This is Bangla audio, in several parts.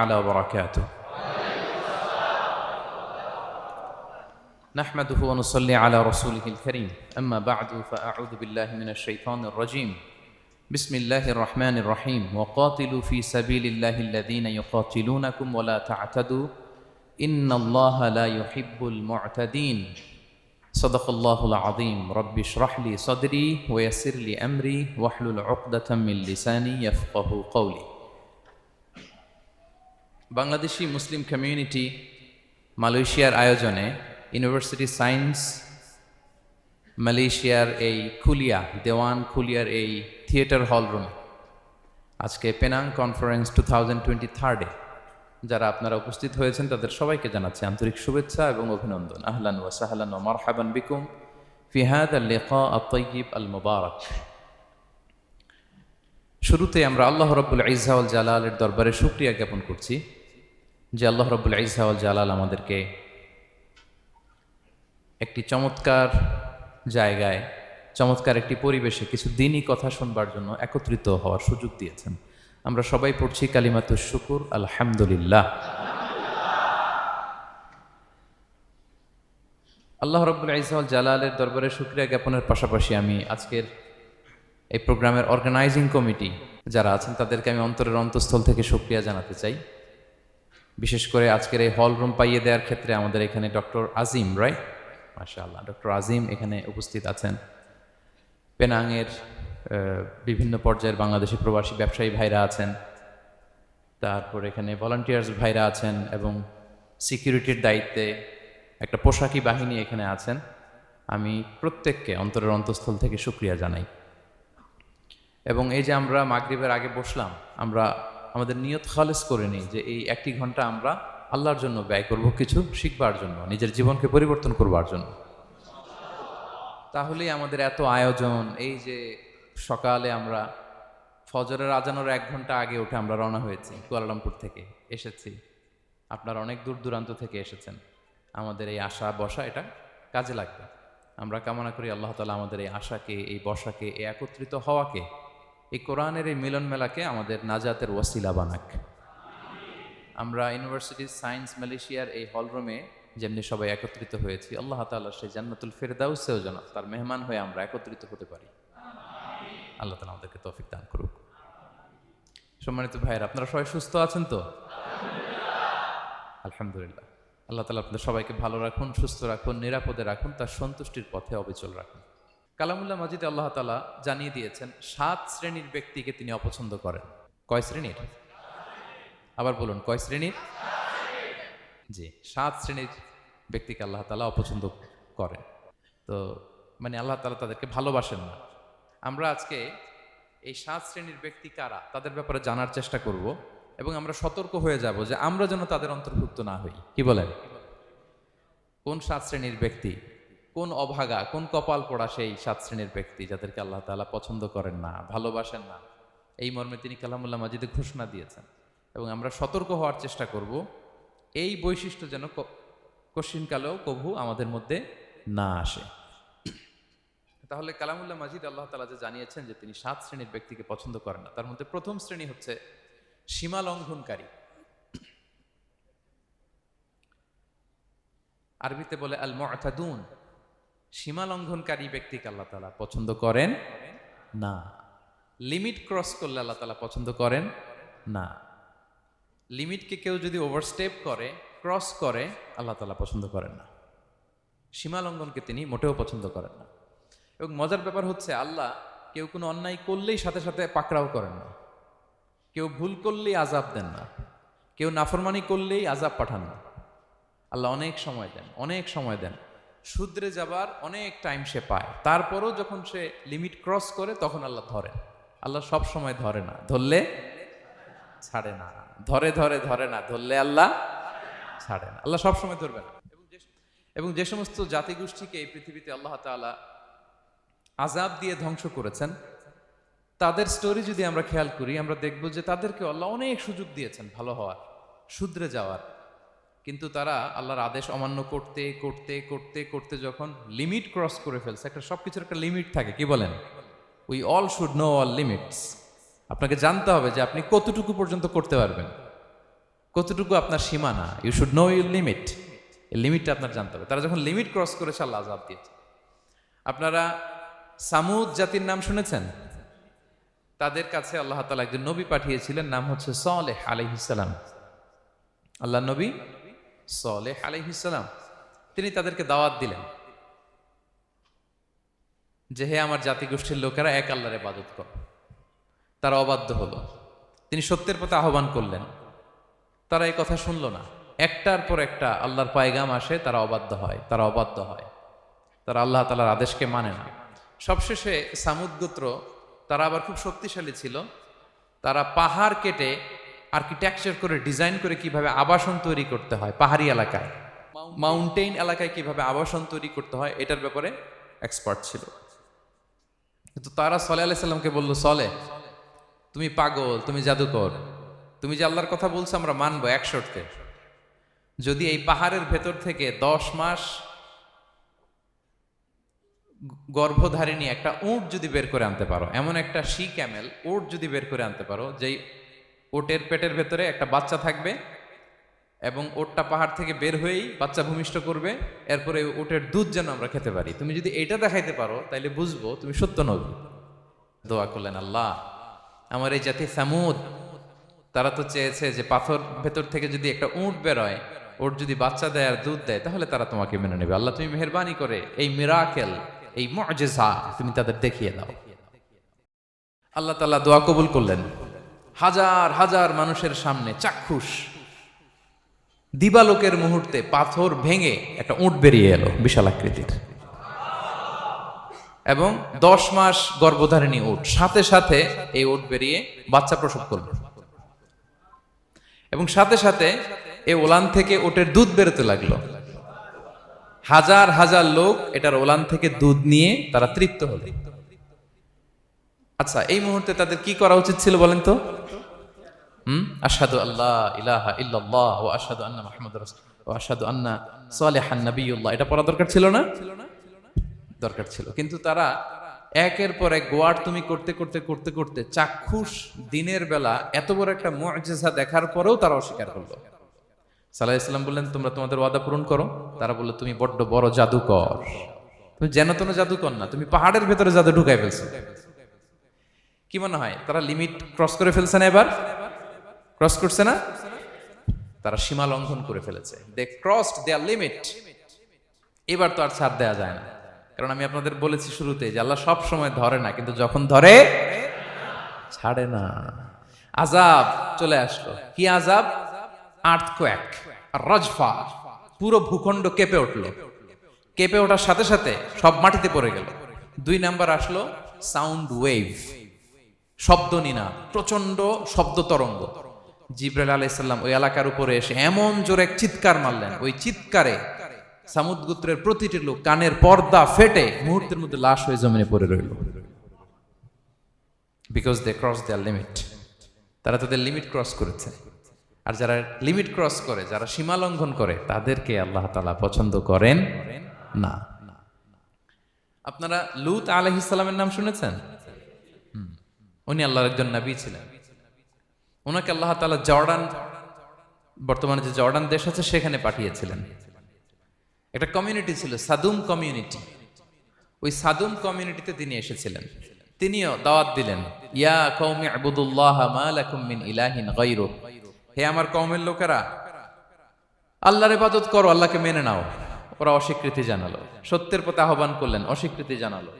على وبركاته نحمده ونصلي على رسوله الكريم أما بعد فأعوذ بالله من الشيطان الرجيم بسم الله الرحمن الرحيم وقاتلوا في سبيل الله الذين يقاتلونكم ولا تعتدوا إن الله لا يحب المعتدين صدق الله العظيم رب اشرح لي صدري ويسر لي أمري واحلل عقدة من لساني يفقه قولي বাংলাদেশি মুসলিম কমিউনিটি মালয়েশিয়ার আয়োজনে ইউনিভার্সিটি সায়েন্স মালয়েশিয়ার এই দেওয়ান খুলিয়ার এই থিয়েটার হল রুমে আজকে পেনাং কনফারেন্স 2023 যারা আপনারা উপস্থিত হয়েছেন তাদের সবাইকে জানাচ্ছি আন্তরিক শুভেচ্ছা এবং অভিনন্দন। আহলান ওয়া সাহলান ওয়া মারহাবান বিকুম ফি হাযা আল-লিকা আত-তাইয়িব আল-মুবারাক। শুরুতে আমরা আল্লাহ রাব্বুল ইজ্জা ওয়াল জালালের দরবারে শুকরিয়া জ্ঞাপন করছি যে আল্লাহ রাব্বুল ইজ্জা ওয়াল জালাল আমাদেরকে একটি চমৎকার জায়গায় চমৎকার একটি পরিবেশে কিছু দিনই কথা শুনবার জন্য একত্রিত হওয়ার সুযোগ দিয়েছেন। আমরা সবাই পড়ছি কালিমাতুশ শুকুর আলহামদুলিল্লাহ। আল্লাহ রাব্বুল ইজ্জা ওয়াল জালালের দরবারে শুকরিয়া জ্ঞাপনের পাশাপাশি আমি আজকের এই প্রোগ্রামের অর্গানাইজিং কমিটি যারা আছেন তাদেরকে আমি অন্তরের অন্তঃস্থল থেকে শুকরিয়া জানাতে চাই। বিশেষ করে আজকের এই হল রুম পাইয়ে দেওয়ার ক্ষেত্রে আমাদের এখানে ডক্টর আজিম রাইট, মাশাআল্লাহ, ডক্টর আজিম এখানে উপস্থিত আছেন। পেনাংয়ের বিভিন্ন পর্যায়ের বাংলাদেশি প্রবাসী ব্যবসায়ী ভাইরা আছেন, তারপর এখানে ভলান্টিয়ার্স ভাইরা আছেন এবং সিকিউরিটির দায়িত্বে একটা পোশাকি বাহিনী এখানে আছেন। আমি প্রত্যেককে অন্তরের অন্তঃস্থল থেকে শুকরিয়া জানাই। এবং এই যে আমরা মাগরিবের আগে বসলাম, আমরা আমাদের নিয়ত খালেস করে নিই যে এই 1 ঘন্টা আমরা আল্লাহর জন্য ব্যয় করব, কিছু শিখবার জন্য, নিজের জীবনকে পরিবর্তন করবার জন্য। তাহলেই আমাদের এত আয়োজন, এই যে সকালে আমরা ফজরের আজানোর 1 ঘন্টা আগে উঠে আমরা রওনা হয়েছি, কুয়ালালামপুর থেকে এসেছি, আপনারা অনেক দূর দূরান্ত থেকে এসেছেন। আমাদের এই আশা বসা এটা কাজে লাগবে। আমরা কামনা করি আল্লাহ তাআলা আমাদের এই আশাকে, এই বসাকে, এই একত্রিত হওয়াকে, এই কোরআনের এই মিলন মেলাকে আমাদের নাজাতের ওয়াসিলা বানাক। আমরা ইউনিভার্সিটি সায়েন্স মালয়েশিয়ার এই হলরুমে যেমনি সবাই একত্রিত হয়েছি, আল্লাহ তাআলা সেই জান্নাতুল ফেরদাউসেও যেন তার মেহমান হয়ে আমরা একত্রিত হতে পারি। আল্লাহ তাআলা আমাদেরকে তৌফিক দান করুক। সম্মানিত ভাইয়েরা, আপনারা সবাই সুস্থ আছেন তো? আলহামদুলিল্লাহ। আল্লাহ তাআলা আপনাদের সবাইকে ভালো রাখুন, সুস্থ রাখুন, নিরাপদে রাখুন, তার সন্তুষ্টির পথে অবিচল রাখুন। কালামুল্লাহ মাজিদে আল্লাহ তাআলা জানিয়ে দিয়েছেন 7 শ্রেণীর ব্যক্তিকে তিনি অপছন্দ করেন। কয় শ্রেণীর? আবার বলুন, কয় শ্রেণীর? জি, 7 শ্রেণীর ব্যক্তিকে আল্লাহ তাআলা অপছন্দ করেন। তো মানে আল্লাহ তাআলা তাদেরকে ভালোবাসেন না। আমরা আজকে এই 7 শ্রেণীর ব্যক্তি কারা তাদের ব্যাপারে জানার চেষ্টা করব এবং আমরা সতর্ক হয়ে যাব যে আমরা যেন তাদের অন্তর্ভুক্ত না হই। কি বলেন? কোন 7 শ্রেণীর ব্যক্তি, কোন অভাগা, কোন কপাল পোড়া সেই 7 শ্রেণীর ব্যক্তি যাদেরকে আল্লাহ তাআলা পছন্দ করেন না, ভালোবাসেন না, এই মর্মে তিনি কালামুল্লাহ মাজিদে ঘোষণা দিয়েছেন। এবং আমরা সতর্ক হওয়ার চেষ্টা করব এই বৈশিষ্ট্য যেন কশিনকালেও কভু আমাদের মধ্যে না আসে। তাহলে কালামুল্লাহ মাজিদ আল্লাহ তাআলা যে জানিয়েছেন যে তিনি 7 শ্রেণীর ব্যক্তিকে পছন্দ করেন না, তার মধ্যে প্রথম শ্রেণী হচ্ছে সীমা লঙ্ঘনকারী। আরবিতে বলে আল মুআতাদুন। সীমা লঙ্ঘনকারী ব্যক্তিকে আল্লাহ তাআলা পছন্দ করেন না। লিমিট ক্রস করলে আল্লাহ তাআলা পছন্দ করেন না। লিমিটকে কেউ যদি ওভারস্টেপ করে, ক্রস করে, আল্লাহ তাআলা পছন্দ করেন না। সীমা লঙ্ঘনকে তিনি মোটেও পছন্দ করেন না। এবং মজার ব্যাপার হচ্ছে আল্লাহ কেউ কোনো অন্যায় করলেই সাথে সাথে পাকড়াও করেন না, কেউ ভুল করলেই আযাব দেন না, কেউ নাফরমানি করলেই আযাব পাঠান না। আল্লাহ অনেক সময় দেন, অনেক সময় দেন, শুধরে যাবার অনেক টাইম সে পায়। তারপরও যখন সে লিমিট ক্রস করে তখন আল্লাহ ধরেন। আল্লাহ সব সময় ধরে না, ধরলে ছাড়ে না, ধরে ধরে ধরে না, ধরলে আল্লাহ ছাড়ে না। আল্লাহ সব সময় ধরবে না। এবং যে সমস্ত জাতিগোষ্ঠীকে এই পৃথিবীতে আল্লাহ তাআলা আযাব দিয়ে ধ্বংস করেছেন, তাদের স্টোরি যদি আমরা খেয়াল করি, আমরা দেখব যে তাদেরকে আল্লাহ অনেক সুযোগ দিয়েছেন ভালো হওয়ার, শুধরে যাওয়ার। কিন্তু তারা আল্লাহর আদেশ অমান্য করতে করতে করতে করতে যখন লিমিট ক্রস করে ফেলছে, একটা সবকিছুর একটা লিমিট থাকে, কি বলেন? We all should know all limits. আপনাকে জানতে হবে যে আপনি কতটুকু পর্যন্ত করতে পারবেন, কতটুকু আপনার সীমানা, you should know your limit. এই লিমিটটা আপনার জানতে হবে। তারা যখন লিমিট ক্রস করেছে আল্লাহ আযাব দিয়েছে। আপনারা সামুদ জাতির নাম শুনেছেন? তাদের কাছে আল্লাহ তাআলা একজন নবী পাঠিয়েছিলেন, নাম হচ্ছে সালেহ আলাইহিস সালাম। আল্লাহ নবী সালেহ আলাইহিস সালাম, তিনি তাদেরকে দাওয়াত দিলেন যে হে আমার জাতিগোষ্ঠীর লোকেরা, এক আল্লাহর ইবাদত করো। তারা অবাধ্য হলো। তিনি সত্যের পথে আহ্বান করলেন, তারা এই কথা শুনলো না। একটার পর একটা আল্লাহর পায়গাম আসে, তারা অবাধ্য হয়, তারা আল্লাহ তাআলার আদেশকে মানে না। সবশেষে সামুদ গোত্র, তারা আবার খুব শক্তিশালী ছিল। তারা পাহাড় কেটে আর্কিটেকচার করে ডিজাইন করে কিভাবে আবাসন তৈরি করতে হয়, পাহাড়ি এলাকায়, মাউন্টেইন এলাকায় কিভাবে আবাসন তৈরি করতে হয়, এটার ব্যাপারে এক্সপার্ট ছিল। কিন্তু তারা সালেহ আলাইহিস সালামকে বলল, সালেহ তুমি পাগল, তুমি জাদুকর, তুমি যে আল্লাহর কথা বলছো আমরা মানবো এক শর্তে, যদি এই পাহাড়ের ভেতর থেকে 10 মাস গর্ভধারিণী একটা উট যদি বের করে আনতে পারো, এমন একটা শি ক্যামেল উট যদি বের করে আনতে পারো, যেই ওটের পেটের ভেতরে একটা বাচ্চা থাকবে এবং ওটটা পাহাড় থেকে বের হয়েই বাচ্চা ভূমিষ্ঠ করবে, এরপরে ওটের দুধ যেন আমরা খেতে পারি, তুমি যদি এটা দেখাইতে পারো তাইলে বুঝবো তুমি সত্য নবী। দোয়া করলেন, আল্লাহ আমার এই জাতি সামুদ, তারা তো চেয়েছে যে পাথর ভেতর থেকে যদি একটা উট বেরোয়, ওর যদি বাচ্চা দেয় আর দুধ দেয়, তাহলে তারা তোমাকে মেনে নেবে। আল্লাহ তুমি মেহেরবানি করে এই মিরাকেল, এই মুআজিজা তুমি তাদের দেখিয়ে দাও। আল্লাহ তাআলা দোয়া কবুল করলেন। হাজার হাজার মানুষের সামনে চাক্ষুষ দিবালোকের মুহূর্তে পাথর ভেঙে একটা উট বেরিয়ে এলো বিশাল আকৃতির, এবং 10 মাস গর্ভধারিণী উট, সাথে সাথে এই উট বেরিয়ে বাচ্চা প্রসব করবে, এবং সাথে সাথে এই ওলান থেকে উটের দুধ বেরোতে লাগলো। হাজার হাজার লোক এটার ওলান থেকে দুধ নিয়ে তারা তৃপ্ত হলো। আচ্ছা, এই মুহূর্তে তাদের কি করা উচিত ছিল বলেন তো? আশহাদু আল্লা ইলাহা ইল্লাল্লাহ ওয়া আশহাদু আন্না মুহাম্মাদুর রাসূলুল্লাহ ওয়া আশহাদু আন্না সালিহান নাবিয়্যুল্লাহ, এটা পড়া দরকার ছিল না? দরকার ছিল। কিন্তু তারা একের পর এক গোয়ার তুমি করতে করতে করতে করতে চাক্ষুষ দিনের বেলা এত বড় একটা মুআজিজা দেখার পরেও তারা অস্বীকার করলো। সাল্লাল্লাহু আলাইহি ওয়াসাল্লাম বললেন, তোমরা তোমাদের ওয়াদা পূরণ করো। তারা বলল, তুমি বড্ড বড় জাদুকর, তুমি যেন তেন জাদুকর না, তুমি পাহাড়ের ভেতরে জাদু ঢুকাই ফেলছো। কি মনে হয় তারা লিমিট ক্রস করে ফেলছে না? এবার ক্রস করছে না? তারা সীমা লঙ্ঘন করে ফেলেছে। দে ক্রসড দেয়ার লিমিট। এবার তো আর ছাড় দেয়া যায় না, কারণ আমি আপনাদের বলেছি শুরুতে যে আল্লাহ সব সময় ধরে না, কিন্তু যখন ধরে ছাড়ে না। আযাব চলে আসলো। কি আযাব? আর্থকোয়েক, রাজফা, পুরো ভূখণ্ড কেঁপে উঠলো। কেঁপে ওঠার সাথে সাথে সব মাটিতে পড়ে গেল। 2 নাম্বার আসলো সাউন্ড ওয়েভ, শব্দ নিনা, প্রচন্ড শব্দ তরঙ্গ। জিবরাইল আলাইহিস সালাম ওই এলাকার উপরে এসে এমন জোরে এক চিৎকার মারলেন, ওই চিৎকারে সামুদ গোত্রের প্রতিটি লোক কানের পর্দা ফেটে মুহূর্তের মধ্যে লাশ হয়ে জমিনে পড়ে রইল। Because they cross their limit. তারা তাদের লিমিট ক্রস করেছে। আর যারা লিমিট ক্রস করে, যারা সীমা লঙ্ঘন করে, তাদেরকে আল্লাহ তাআলা পছন্দ করেন না। আপনারা লূত আলাইহিস সালামের নাম শুনেছেন? উনি আল্লাহর একজন নবী ছিলেন। ওনাকে আল্লাহ তাআলা জর্ডান, বর্তমানে যে জর্ডান দেশ আছে সেখানে পাঠিয়েছিলেন। একটা কমিউনিটি ছিল সাদুম কমিউনিটি। ওই সাদুম কমিউনিটিতে তিনি এসেছিলেন। তিনিও দাওয়াত দিলেন, ইয়া কওমি ইবুদুল্লাহ মা লাকুম মিন ইলাহিন গায়রু, হে আমার কওমের লোকেরা, আল্লাহর ইবাদত করো, আল্লাহকে মেনে নাও। ওরা অস্বীকৃতি জানালো। সত্যের পথে আহ্বান করলেন, অস্বীকৃতি জানালো।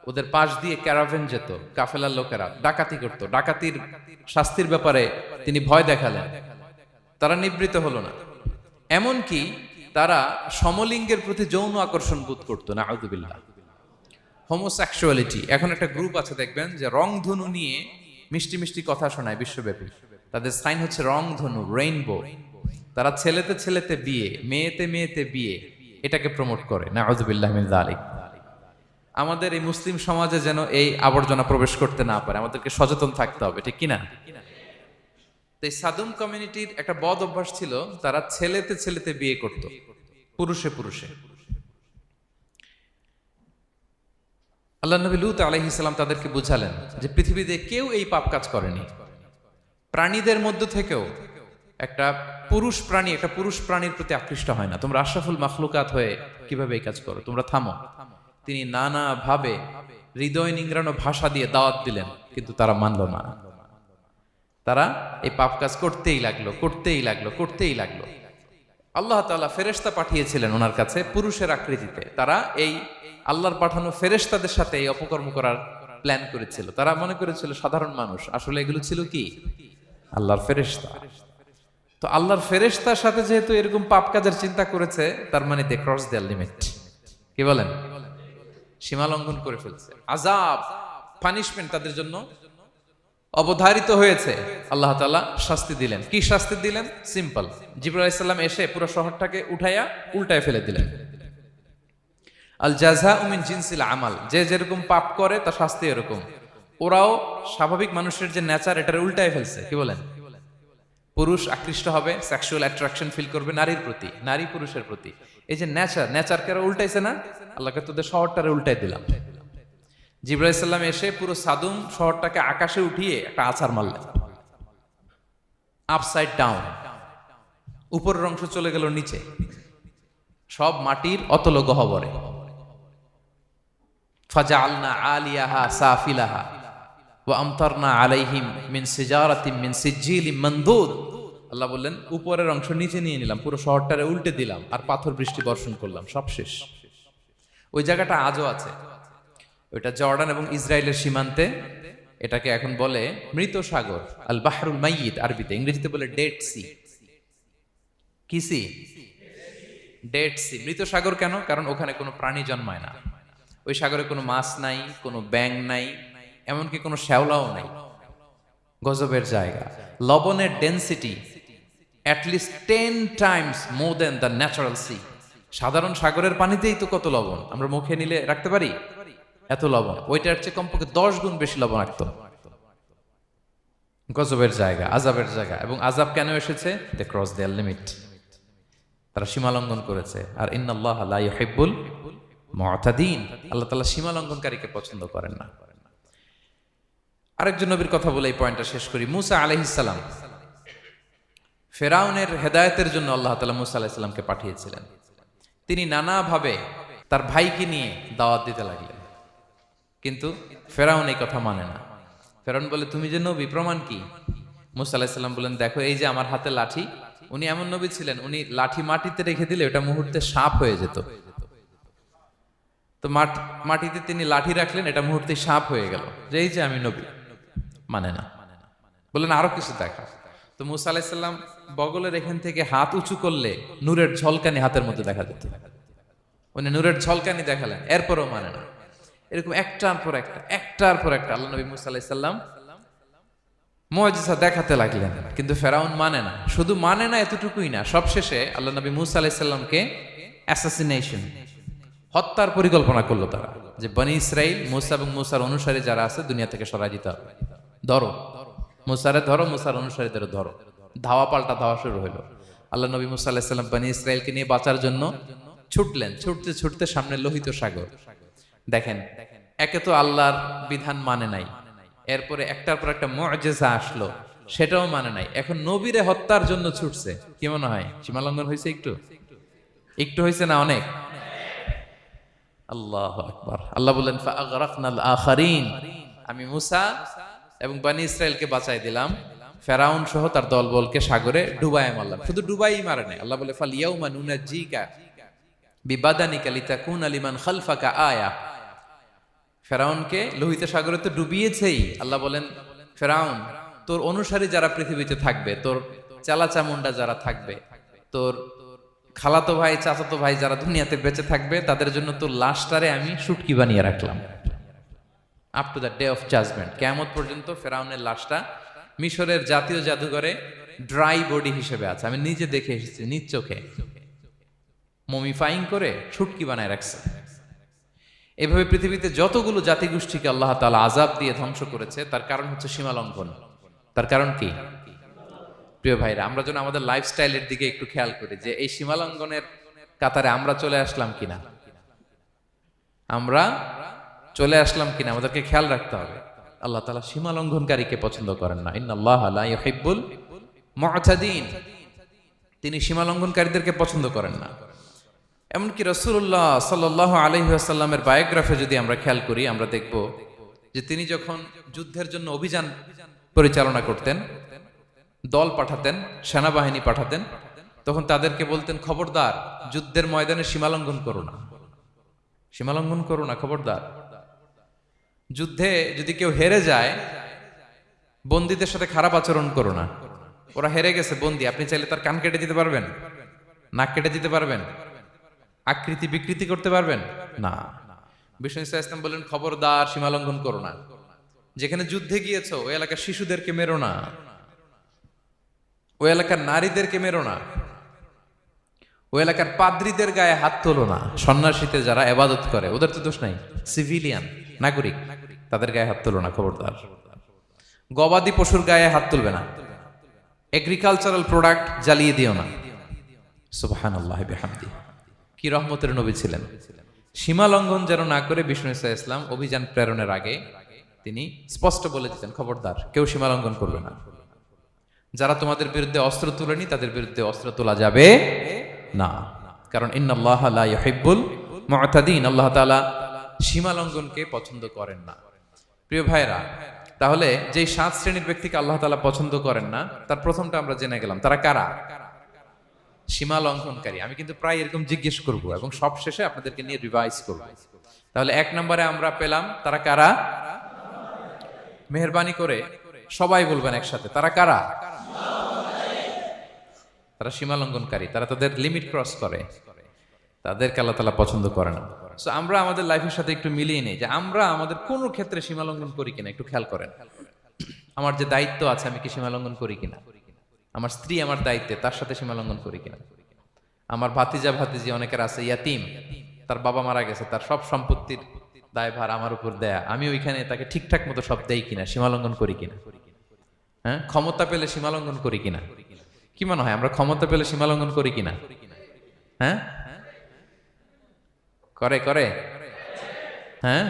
ওদের পাশ দিয়ে ক্যারাভেন যেত, কাফেলার লোকেরা ডাকাতি করত। ডাকাতির শাস্তির ব্যাপারে তিনি ভয় দেখালেন, তারা নিবৃত্ত হলো না। এমনকি তারা সমলিঙ্গের প্রতি যৌন আকর্ষণ বোধ করতো। নাউযুবিল্লাহ। হোমোসেক্সুয়ালিটি, এখন একটা গ্রুপ আছে দেখবেন যে রংধনু নিয়ে মিষ্টি মিষ্টি কথা শোনায় বিশ্বব্যাপী। তাদের সাইন হচ্ছে রংধনু, রেইনবো। তারা ছেলেতে ছেলেতে বিয়ে, মেয়েতে মেয়েতে বিয়ে, এটাকে প্রমোট করে। নাউযুবিল্লাহ মিন যালিক। আমাদের এই মুসলিম সমাজে যেন এই আবর্জনা প্রবেশ করতে না পারে, আমাদেরকে সচেতন থাকতে হবে, ঠিক কিনা? এই সাদুম কমিউনিটির একটা বদ অভ্যাস ছিল, তারা ছেলেতে ছেলেতে বিয়ে করত, পুরুষে পুরুষে। আল্লাহ নবী লূত আলাইহিস সালাম তাদেরকে বুঝালেন যে পৃথিবীতে কেউ এই পাপ কাজ করেনি। প্রাণীদের মধ্য থেকেও একটা পুরুষ প্রাণীর প্রতি আকৃষ্ট হয় না। তোমরা আশরাফুল মাখলুকাত হয়ে কিভাবে এই কাজ করো? তোমরা থামো। তিনি নানা ভাবে হৃদয় নিংড়ানো ভাষা দিয়ে দাওয়াত দিলেন, কিন্তু তারা মানল না। তারা এই পাপ কাজ করতেই লাগলো। আল্লাহ তাআলা ফেরেশতা পাঠিয়েছিলেন ওনার কাছে পুরুষের আকৃতিতে। তারা এই আল্লাহর পাঠানো ফেরেশতাদের সাথে এই অপকর্ম করার প্ল্যান করেছিল। তারা মনে করেছিল সাধারণ মানুষ, আসলে এগুলো ছিল কি আল্লাহর ফেরেশতা। তো আল্লাহর ফেরেশতার সাথে যেহেতু এরকম পাপ কাজের চিন্তা করেছে, তার মানে দে ক্রস দেয়ার লিমিট। কি বলেন? সীমা লঙ্ঘন করে ফেলছে। আযাব, পানিশমেন্ট তাদের জন্য অবধারিত হয়েছে। আল্লাহ তাআলা শাস্তি দিলেন। কি শাস্তি দিলেন? সিম্পল। জিবরাইল আলাইহিস সালাম এসে পুরো শহরটাকে উঠাইয়া উল্টায় ফেলে দিলেন। আল জাযাউ মিন জিনসিল আমাল, যে যেরকম পাপ করে তার শাস্তি এরকম। ওরাও স্বাভাবিক মানুষের যে নেচার, এটার উল্টায় ফেলছে। কি বলেন? পুরুষ আকৃষ্ট হবে, সেক্সুয়াল অ্যাট্রাকশন ফিল করবে নারীর প্রতি, নারী পুরুষের প্রতি। এই যে নেচারকে উল্টাইছে না, আল্লাহকে তোদের শহরটারে উল্টাই দিলাম। জিবরাইল আলাইহিস সালাম এসে পুরো সাদুম শহরটাকে আকাশে উঠিয়ে একটা আছাড় মারলেন, আপসাইড ডাউন। উপরের অংশ চলে গেল নিচে, সব মাটির অতল গহ্বরে। ফাজআলনা আলিয়াহা সাফিলাহা ওয়া আমতারনা আলাইহিম মিন সিজারাতিন মিন সিজিলিম মানদুদ। আল্লাহ বললেন উপরের অংশ নিচে নিয়ে নিলাম, পুরো শহরটারে উল্টে দিলাম, আর পাথর বৃষ্টি বর্ষণ করলাম, সব শেষ। ওই জায়গাটা আজও আছে, ওইটা জর্ডান এবং ইসরায়েলের সীমান্তে। এটাকে এখন বলে মৃত সাগর, আল বাহরুল মাইয়িত আরবিতে, ইংরেজিতে বলে ডেড সি। কি সি? Dead sea. মৃত সাগর কেন? কারণ ওখানে কোনো প্রাণী জন্মায় না। ওই সাগরে কোনো মাছ নাই, কোনো ব্যাঙ নাই, এমনকি কোনো শ্যাওলাও নাই। গজবের জায়গা। লবণের density at least 10 times more than the natural sea. সাধারণ সাগরের পানিতেই তো কত লবণ, আমরা মুখে নিলে রাখতে পারি এত লবণ। ওইটার চেয়ে কমপক্ষে 10 গুণ বেশি লবণাক্ত। গজবের জায়গা, আযাবের জায়গা। এবং আযাব কেন এসেছে? They cross their limit. তারা সীমা লঙ্ঘন করেছে। আর ইন্নাল্লাহা লা ইউহিব্বুল মুতাদিন, আল্লাহ তাআলা সীমা লঙ্ঘনকারীকে পছন্দ করেন না। আরেকজন নবীর কথা বলে এই পয়েন্টটা শেষ করি। মূসা আলাইহিস সালাম, ফেরাউনের হেদায়েতের জন্য আল্লাহ তাআলা মূসা আলাইহিস সালামকে পাঠিয়েছিলেন। তিনি নানাভাবে তার ভাইকে নিয়ে দাওয়াত দিতে লাগলেন, কিন্তু ফেরাউন এই কথা মানে না। ফেরাউন বলে তুমি যে নবী, প্রমাণ কি? মূসা আলাইহিস সালাম বলেন দেখো এই যে আমার হাতে লাঠি। উনি এমন নবী ছিলেন, উনি লাঠি মাটিতে রেখে দিলে ওটা মুহূর্তে সাপ হয়ে যেত। তো মাটিতে তিনি লাঠি রাখলেন, এটা মুহূর্তে সাপ হয়ে গেল, যে এই যে আমি নবী। মানে না, বললেন আরো কিছু দেখা। তো মূসা আলাইহিস সালাম বগলের এখান থেকে হাত উঁচু করলে নূরের ঝলকানি হাতের মধ্যে দেখা যেত। উনি নূরের ঝলকানি দেখালেন, এরপরও মানে না। এরকম একটার পর একটা আল্লাহ নবী মূসা আলাইহিস সালাম মুআজিজা দেখাতে লাগলেন, কিন্তু ফেরাউন মানে না। শুধু মানে না এতটুকুই না, সবশেষে আল্লাহ নবী মূসা আলাইহিস সালামকে অ্যাসাসিনেশন, হত্যার পরিকল্পনা করলো তারা, যে বনি ইসরাইল, মূসা এবং মূসার অনুসারী যারা আছে দুনিয়া থেকে সরাই দিতে হবে। ধরো মূসারে, ধরো মূসার অনুসারীদের ধরো। ধাওয়া পাল্টা ধাওয়া শুরু হলো। আল্লাহ নবী মূসা আলাইহিস সালাম বনি ইসরাইলকে নিয়ে বাঁচার জন্য ছুটলেন। ছুটতে ছুটতে সামনে লোহিত সাগর। দেখেন, একে তো আল্লাহর বিধান মানে নাই, এরপরে একটার পর একটা মুআজিজা আসলো, সেটাও মানে নাই। এখন নবীরে হত্যার জন্য ছুটছে। কি মনে হয় সীমা লঙ্ঘন হয়েছে? একটু হয়েছে না? অনেক। আল্লাহু আকবার। আল্লাহ বললেন ফাআগরাকনাল আখারিন, আমি মূসা এবং বনি ইসরাইলকে বাঁচাই দিলাম, ফেরাউন সহ তার দলবলকে সাগরে ডুবায় মারলাম। শুধু ডুবাই মারে নাই, আল্লাহ বলে ফাল ইয়াউমা নুনাজ্জিকা বিবাদানিকা লিতাকুনা লিমান খালফাকা আয়া। ফেরাউনকে লোহিত সাগরে তো ডুবিয়েছেই। আল্লাহ বলেন ফেরাউন, তোর অনুসারী যারা পৃথিবীতে থাকবে, তোর চালাচামুন্ডা যারা থাকবে, তোর খালাতো ভাই চাচাতো ভাই যারা দুনিয়াতে বেঁচে থাকবে, তাদের জন্য তোর লাশটারে আমি শুটকি বানিয়ে রাখলাম। Up to the day of judgement, কিয়ামত পর্যন্ত ফেরাউনের লাশটা মিশরের জাতীয় জাদুঘরে ড্রাই বডি হিসেবে আছে। আমি নিজে দেখে এসেছি, নিজ চোখে মমিফাইং করে শুটকি বানায় রাখছে। এভাবে পৃথিবীতে যতগুলো জাতিগোষ্ঠীকে আল্লাহ তাআলা আযাব দিয়ে ধ্বংস করেছে, তার কারণ হচ্ছে সীমা লঙ্ঘন। তার কারণ কি? প্রিয় ভাইরা, আমরা যেন আমাদের লাইফস্টাইলের দিকে একটু খেয়াল করি, যে এই সীমা লঙ্ঘনের কাতারে আমরা চলে আসলাম কিনা, আমাদেরকে খেয়াল রাখতে হবে। আল্লাহ তাআলা সীমা লঙ্ঘনকারীকে পছন্দ করেন না। ইন্নাল্লাহা লা ইউহিব্বুল মুতাদিন, তিনি সীমা লঙ্ঘনকারীদেরকে পছন্দ করেন না। এমনকি রাসূলুল্লাহ সাল্লাল্লাহু আলাইহি ওয়াসাল্লামের বায়োগ্রাফি যদি আমরা খেয়াল করি, আমরা দেখব যে তিনি যখন যুদ্ধের জন্য অভিযান পরিচালনা করতেন, দল পাঠাতেন, সেনাবাহিনী পাঠাতেন, তখন তাদেরকে বলতেন, খবরদার যুদ্ধের ময়দানে সীমালঙ্ঘন করো না, সীমালঙ্ঘন করো না, খবরদার। যুদ্ধে যদি কেউ হেরে যায়, বন্দীদের সাথে খারাপ আচরণ করো না। ওরা হেরে গেছে বন্দী, আপনি চাইলে তার কান কেটে দিতে পারবেন, নাক কেটে দিতে পারবেন, আকৃতি বিকৃতি করতে পারবেন না। বিষ্ণু ইসলাম বললেন, খবরদার সীমালঙ্ঘন করো না। যেখানে যুদ্ধে গিয়েছো ওই এলাকার শিশুদেরকে মেরো না, ওই এলাকার নারীদেরকে মেরো না, ওই এলাকার পাদ্রীদের গায়ে হাত তোলো না। সন্ন্যাসীতে যারা ইবাদত করে ওদের তো দোষ নাই, সিভিলিয়ান নাগরিক, তাদের গায়ে হাত তোলো না, খবরদার। গবাদি পশুর গায়ে হাত তুলবে না, এগ্রিকালচারাল প্রোডাক্ট জ্বালিয়ে দিও না। সুবহানাল্লাহি বিহামদি, কি রহমতের নবী ছিলেন। সীমা লঙ্ঘন যেন না করে বিষ্ণু ইসলাম অভিযান প্রেরণের আগে তিনি স্পষ্ট বলে দিতেন, খবরদার কেউ সীমা লঙ্ঘন করবে না। যারা তোমাদের বিরুদ্ধে অস্ত্র তুলেনি তাদের বিরুদ্ধে অস্ত্র তোলা যাবে না, কারণ ইন্নাল্লাহা লা ইউহিব্বুল মুতাদিন, আল্লাহ তাআলা সীমা লঙ্ঘনকে পছন্দ করেন না। প্রিয় ভাইরা, তাহলে যেই 7 শ্রেণীর ব্যক্তিকে আল্লাহ তাআলা পছন্দ করেন না, তার প্রথমটা আমরা জেনে গেলাম, তারা কারা? সীমা লঙ্ঘনকারী। আমি কিন্তু প্রায় এরকম জিজ্ঞেস করব এবং সব শেষে আপনাদেরকে নিয়ে রিভাইজ করব। তাহলে 1 নম্বরে আমরা পেলাম তারা কারা। মেহেরবানি করে সবাই বলবেন একসাথে, তারা কারা? তারা সীমা লঙ্ঘনকারী, তারা তাদের লিমিট ক্রস করে, তাদেরকে আল্লাহ তাআলা পছন্দ করে না। সো আমরা আমাদের লাইফের সাথে একটু মিলিয়ে নেই যে আমরা আমাদের কোন ক্ষেত্রে সীমা লঙ্ঘন করি কিনা, একটু খেয়াল করেন। আমার যে দায়িত্ব আছে আমি কি সীমা লঙ্ঘন করি কিনা? আমার স্ত্রী আমার দায়িত্বে, তার সাথে সীমা লঙ্ঘন করি কিনা? আমার ভাতিজা ভাতিজি অনেকের আছে ইয়াতিম, তার বাবা মারা গেছে, তার সব সম্পত্তির দায়ভার আমার উপর দেয়া, আমি ওইখানে তাকে ঠিকঠাক মতো সব দেই কিনা, সীমা লঙ্ঘন করি কিনা? হ্যাঁ, ক্ষমতা পেলে সীমা লঙ্ঘন করি কিনা? কি মনে হয় আমরা ক্ষমতা পেলে সীমা লঙ্ঘন করি কিনা? হ্যাঁ, করে করে হ্যাঁ,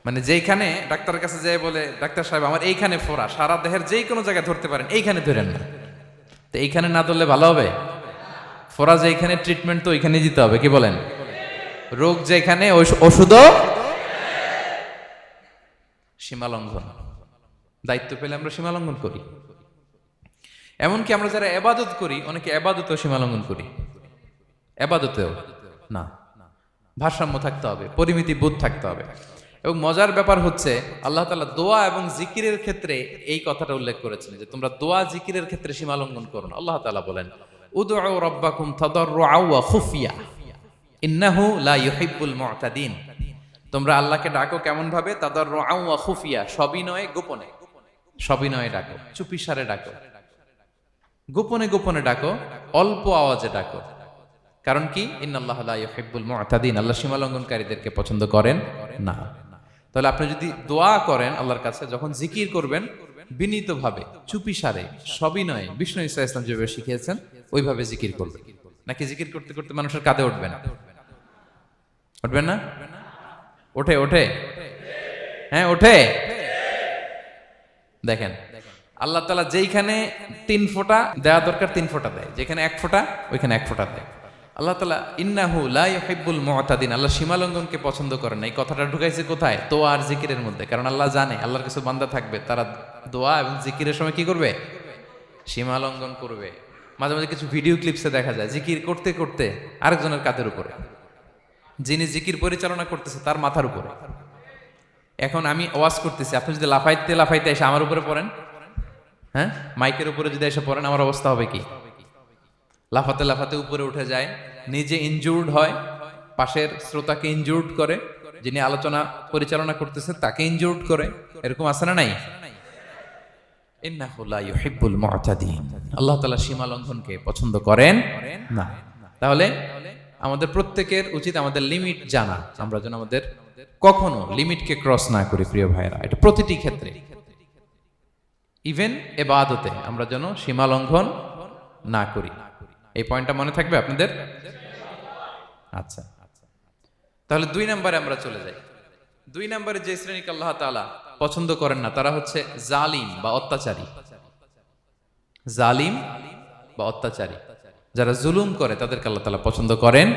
মানে যেইখানে ডাক্তারের কাছে যেয়ে বলে, ডাক্তার সাহেব আমার এইখানে ফোড়া, সারা দেহের যেই কোনো জায়গায় ধরতে পারেন, এইখানে ধরেন না, তো এইখানে না ধরলে ভালো হবে? ফোড়া যেখানে, ট্রিটমেন্ট তো ওইখানে দিতে হবে, কি বলেন? রোগ যেখানে ওষুধও সীমা লঙ্ঘন। দায়িত্ব পেলে আমরা সীমা লঙ্ঘন করি। এমনকি আমরা যারা ইবাদত করি, অনেকে ইবাদতেও সীমা লঙ্ঘন করি। ইবাদতেও না, ভারসাম্য থাকতে হবে, পরিমিতি বোধ থাকতে হবে। এবং মজার ব্যাপার হচ্ছে আল্লাহ তাআলা দোয়া এবং জিকিরের ক্ষেত্রে এই কথাটা উল্লেখ করেছেন যে তোমরা দোয়া জিকিরের ক্ষেত্রে সীমা লঙ্ঘন করো না। আল্লাহ তাআলা বলেন, উদউ রাব্বাকুম তাদাররুআ ওয়া খুফিয়া ইন্নাহু লা ইউহিব্বুল মুতাদিন। তোমরা আল্লাহকে ডাকো কেমন ভাবে? তাদাররুআ ওয়া খুফিয়া, সবিনয়ে গোপনে, সবিনয়ে ডাকো, চুপিসারে ডাকো, গোপনে গোপনে ডাকো, অল্প আওয়াজে ডাকো। কারণ কি? ইন্নাল্লাহা লা ইউহিব্বুল মুতাদিন, আল্লাহ সীমা লঙ্ঘনকারীদেরকে পছন্দ করেন না। তাহলে আপনি যদি দোয়া করেন আল্লাহর কাছে, যখন জিকির করবেন বিনীতভাবে, চুপিসারে, সবিনয়ে, বিষ্ণু ঈসা ইসলাম যেভাবে শিখিয়েছেন ওইভাবে জিকির করবেন। নাকি জিকির করতে করতে মানুষের কাঁধে উঠবেন? উঠবেন না? ওঠে ওঠে, হ্যাঁ ওঠে। দেখেন আল্লাহ তাআলা যেইখানে 3 ফোঁটা দেওয়া দরকার 3 ফোঁটা দেয়, যেখানে 1 ফোঁটা ওইখানে 1 ফোঁটা দেয়। আল্লাহ তাআলা ইন্নাহু লা ইউহিব্বুল মুতাদিন, আল্লাহ সীমা লঙ্ঘনকে পছন্দ করেন না। এই কথাটা ঢুকাইছে কোথায়? দোয়া আর জিকিরের মধ্যে। কারণ আল্লাহ জানে আল্লাহর কিছু বান্দা থাকবে, তারা দোয়া এবং জিকিরের সময় কি করবে? সীমা লঙ্ঘন করবে। মাঝে মাঝে কিছু ভিডিও ক্লিপসে দেখা যায় জিকির করতে করতে আরেকজনের কাঁধের উপরে, যিনি জিকির পরিচালনা করতেছে তার মাথার উপরে। এখন আমি ওয়াজ করতেছি, আপনি যদি লাফাইতে লাফাইতে এসে আমার উপরে পড়েন, হ্যাঁ মাইকের উপরে যদি এসে পড়েন, আমার অবস্থা হবে কি? লাফাতে লাফাতে উপরে উঠে যায়, নিজে ইনজুর্ড হয়, পাশের শ্রোতাকে ইনজুর্ড করে, যিনি আলোচনা পরিচালনা করতেছে তাকে ইনজুর্ড করে। এরকম আছে না নাই? ইন্নাহু লা ইউহিব্বুল মুতাদিন, আল্লাহ তাআলা সীমা লঙ্ঘনকে পছন্দ করেন না। তাহলে আমাদের প্রত্যেকের উচিত আমাদের লিমিট জানা, আমরা যেন আমাদের কখনো লিমিটকে ক্রস না করি। প্রিয় ভাইরা, এটা প্রতিটি ক্ষেত্রে, ইভেন ইবাদতে আমরা যেন সীমা লঙ্ঘন না করি। এই পয়েন্টটা মনে থাকবে আপনাদের? আচ্ছা, তাহলে 2 নম্বরে আমরা চলে যাই। 2 নম্বরে যে শ্রেণীকে আল্লাহ তাআলা পছন্দ করেন না তারা হচ্ছে জালিম বা অত্যাচারী। জালিম বা অত্যাচারী, যারা জুলুম করে তাদেরকে আল্লাহ তাআলা পছন্দ করেন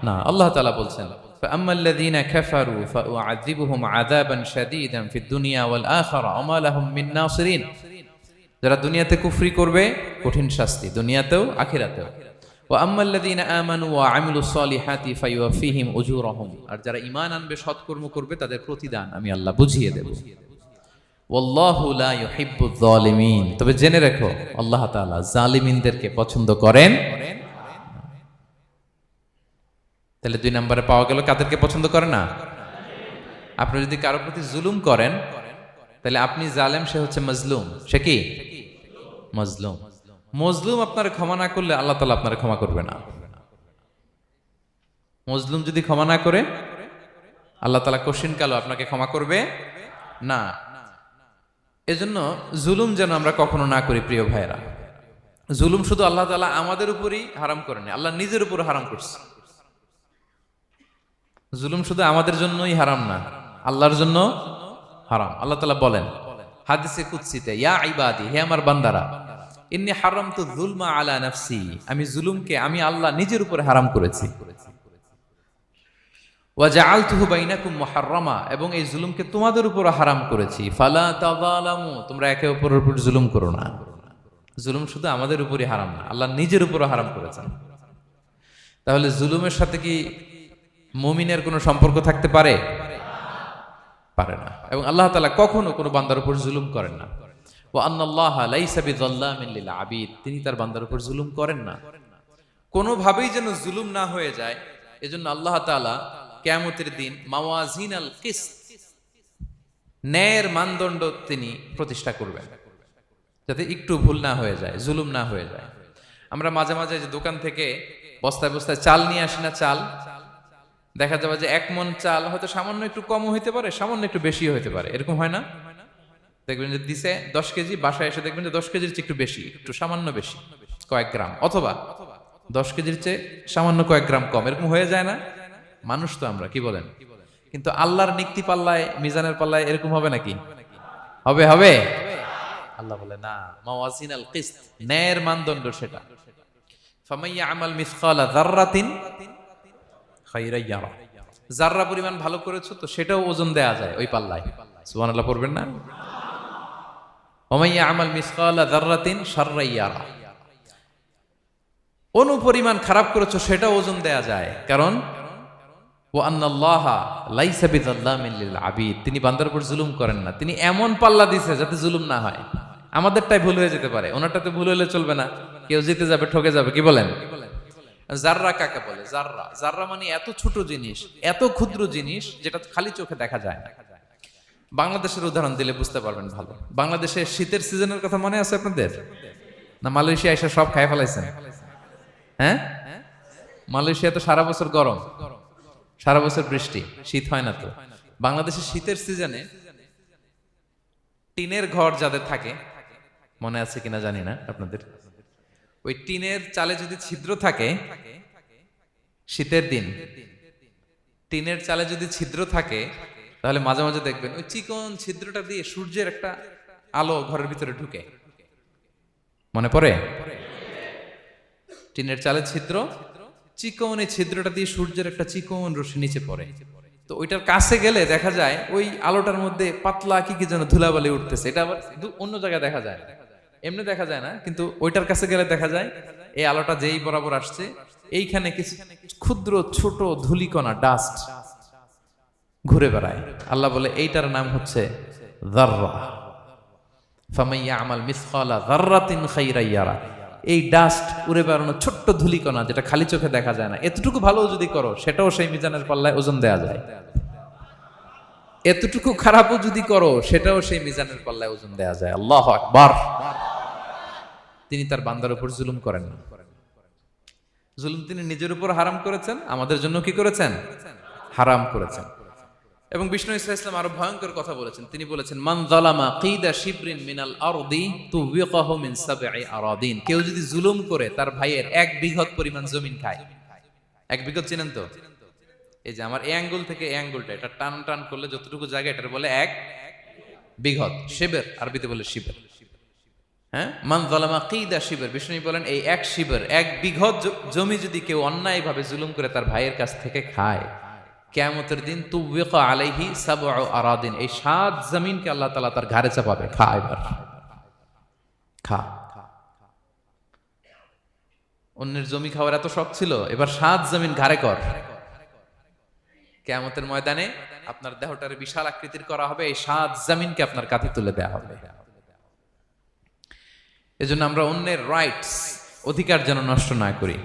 না। আল্লাহ তাআলা বলছেন فأما الذين كفروا فأعذبهم عذابا شديدا في الدنيا والآخرة وما لهم من ناصرين। যারা দুনিয়াতে কুফরি করবে কঠিন শাস্তি দুনিয়াতেও আখিরাতেও। وأما الذين آمنوا وعملوا الصالحات فيوفيهم أجورهم। আর যারা ঈমান আনবে সৎকর্ম করবে তাদের প্রতিদান আমি আল্লাহ বুঝিয়ে দেব। ওয়াল্লাহু লা ইউহিব্বুয যালিমিন। তবে জেনে রেখো আল্লাহ তাআলা জালিমিনদেরকে পছন্দ করেন। তাহলে 2 নম্বরে পাওয়া গেল কাদেরকে পছন্দ করে না। আপনি যদি কারো প্রতি জুলুম করেন তাহলে আপনি জালেম, সে হচ্ছে মজলুম। সে কি মজলুম। মজলুম আপনার ক্ষমা না করলে আল্লাহ তাআলা আপনার ক্ষমা করবে না। মজলুম যদি ক্ষমা না করে আল্লাহ তাআলা কঠিন কালো আপনাকে ক্ষমা করবে না। এজন্য জুলুম যেন আমরা কখনো না করি প্রিয় ভাইরা। জুলুম শুধু আল্লাহ তাআলা আমাদের উপরই হারাম করেনি, আল্লাহ নিজের উপর হারাম করছে। জুলুম শুধু আমাদের জন্যই হারাম না, আল্লাহর জন্য হারাম। আল্লাহ তাআলা বলেন হাদিসে কুদসিতে, ইয়া ইবাদি, হে আমার বান্দারা, ইন্নী হারামতু যুলমা আলা নাফসি, আমি জুলুমকে আমি আল্লাহ নিজের উপর হারাম করেছি। ওয়া জাআলতুহু বাইনাকুম মুহাররামা, এবং এই জুলুমকে তোমাদের উপর হারাম করেছি। ফালা তাযালামু, তোমরা একে অপরের উপর জুলুম করো না। জুলুম শুধু আমাদের উপরই হারাম না, আল্লাহ নিজের উপর হারাম করেছেন। তাহলে জুলুমের সাথে কি মুমিনের কোনো সম্পর্ক থাকতে পারে? পারে না। এবং আল্লাহ তাআলা কখনো কোনো বান্দার উপর জুলুম করেন না। ওয়া আন্নাল্লাহা লাইসা বিযাল্লামিন লিল আবিদ, তিনি তার বান্দার উপর জুলুম করেন না। কোনোভাবেই যেন জুলুম না হয়ে যায়, এজন্য আল্লাহ তাআলা কিয়ামতের দিন মাওয়াজিনাল কিসত, ন্যায়ের মানদণ্ড তিনি প্রতিষ্ঠা করবেন, যাতে একটু ভুল না হয়ে যায়, জুলুম না হয়ে যায়। আমরা মাঝে মাঝে যে দোকান থেকে বস্তায় বস্তায় চাল নিয়ে আসি না, চাল দেখা যাবে যে 1 মণ চাল হয়তো সামান্য একটু কমও হইতে পারে, সামান্য একটু বেশিও হইতে পারে, এরকম হয় না? দেখবেন যে দিছে 10 কেজি, বাসায় এসে দেখবেন যে 10 কেজির চেয়ে একটু বেশি, একটু সামান্য বেশি কয়েক গ্রাম, অথবা 10 কেজির চেয়ে সামান্য কয়েক গ্রাম কম, এরকম হয়ে যায় না? মানুষ তো আমরা, কি বলেন? কিন্তু আল্লাহর নিক্তি পাল্লায়, মিজানের পাল্লায় এরকম হবে নাকি? হবে হবে। আল্লাহ বলে না, মাওয়াজিনাল কিসত, ন্যায়ের মানদণ্ড সেটা। ফামাইয়া আমাল মিসকালা যাররাতিন খায়রান ইয়ারা, যাররা পরিমাণ ভালো করেছো তো সেটাও ওজন দেয়া যায় ওই পাল্লায়। সুবহানাল্লাহ পড়বেন না? ওমাইয়া আমাল মিসকালা যাররাতিন শাররান ইয়ারা, অনুপরিমাণ খারাপ করেছো সেটাও ওজন দেয়া যায়। কারণ ওয়া আন্নাল্লাহা লাইসা বিযাল্লামিন লিল আবিদ, তিনি বান্দার উপর জুলুম করেন না। তিনি এমন পাল্লা দিয়েছে যাতে জুলুম না হয়। আমাদেরটাই ভুল হয়ে যেতে পারে, ওনারটাতে ভুল হলে চলবে না, কেউ জিতে যাবে, ঠকে যাবে, কি বলেন? জাররা কাকে বলে? জাররা, জাররা মানে এত ছোট জিনিস, এত ক্ষুদ্র জিনিস যেটা খালি চোখে দেখা যায় না। বাংলাদেশের উদাহরণ দিলে বুঝতে পারবেন ভালো। বাংলাদেশে শীতের সিজনের কথা মনে আছে আপনাদের? না মালয়েশিয়া এসে সব খাই ফেলাইছেন? হ্যাঁ, মালয়েশিয়া তো সারা বছর গরম, সারা বছর বৃষ্টি, শীত হয় না। তো বাংলাদেশের শীতের সিজনে টিনের ঘর যাদের থাকে, মনে আছে কিনা জানি না আপনাদের, ওই টিনের চালে যদি ছিদ্র থাকে, শীতের দিন টিনের চালে যদি ছিদ্র থাকে, তাহলে মাঝে মাঝে দেখবেন ওই চিকন ছিদ্রটা দিয়ে সূর্যের একটা আলো ঘরের ভিতরে ঢুকে। মনে পড়ে? টিনের চালের ছিদ্র, চিকন এই ছিদ্রটা দিয়ে সূর্যের একটা চিকন রশ্মি নিচে পড়ে। তো ওইটার কাছে গেলে দেখা যায় ওই আলোটার মধ্যে পাতলা কি কি যেন ধুলাবালি উঠতেছে। এটা আবার অন্য জায়গায় দেখা যায় না, এমনি দেখা যায় না, কিন্তু ওইটার কাছে গেলে দেখা যায় এই আলোটা যেই বরাবর আসছে, এইখানে কিছু ক্ষুদ্র ছোট ধূলিকণা, ডাস্ট ঘুরে বেড়ায়। আল্লাহ বলে এইটার নাম হচ্ছে যাররা। ফামাইয়া আমাল মিসকালা যাররাতিন খায়রান ইয়ারা, এই ডাস্ট উড়ে বেড়ানো ছোট্ট ধূলিকণা যেটা খালি চোখে দেখা যায় না, এতটুকু ভালো যদি করো সেটাও সেই মিজানের পাল্লায় ওজন দেয়া যায়। এতটুকু খারাপও যদি করো সেটাও সেই মিজানের পাল্লায় ওজন দেয়া যায়। আল্লাহু আকবার। তিনি তার বান্দার উপর জুলুম করেন না। জুলুম তিনি নিজের উপর হারাম করেছেন, আমাদের জন্য কি করেছেন? হারাম করেছেন। এবং বিষ্ণু ইসলাম আরো ভয়ঙ্কর কথা বলেছেন। তিনি বলেছেন, মান যালামা কিদা শিবরিন মিনাল আরদি তুবিকাহু মিন সাবঈ আরাদিন, কেউ যদি জুলুম করে তার ভাইয়ের 1 বিঘত পরিমাণ জমিন খায়। 1 বিঘত চিনেন তো? এই যে আমার এই আঙ্গুল থেকে এই আঙ্গুলটা, এটা টান টান করলে যতটুকু জায়গা, এটার বলে 1 বিঘত। শিবের আরবিতে বলে শিবের। হ্যাঁ, মান যালামা কিদা শিবর, বিষ্ণু বলেন এই এক শিবর, এক বিঘত জমি যদি কেউ অন্যায়ভাবে জুলুম করে তার ভাইয়ের কাছ থেকে খায়, কিয়ামতের দিন তুবিকা আলাইহি সাবউ আরাদিন, এই 7 জমিনকে আল্লাহ তাআলা তার ঘাড়ে চাপাবে, খা এবার খা। অন্যের জমি খাওয়ার এত শখ ছিল, এবার 7 জমিন ঘাড়ে কর। কিয়ামতের ময়দানে আপনার দেহটারে বিশাল আকৃতির করা হবে, এই 7 জমিনকে আপনার কাঁধে তুলে দেওয়া হবে। এজন্য আমরা অন্যের রাইটস, অধিকার যেন নষ্ট না করি,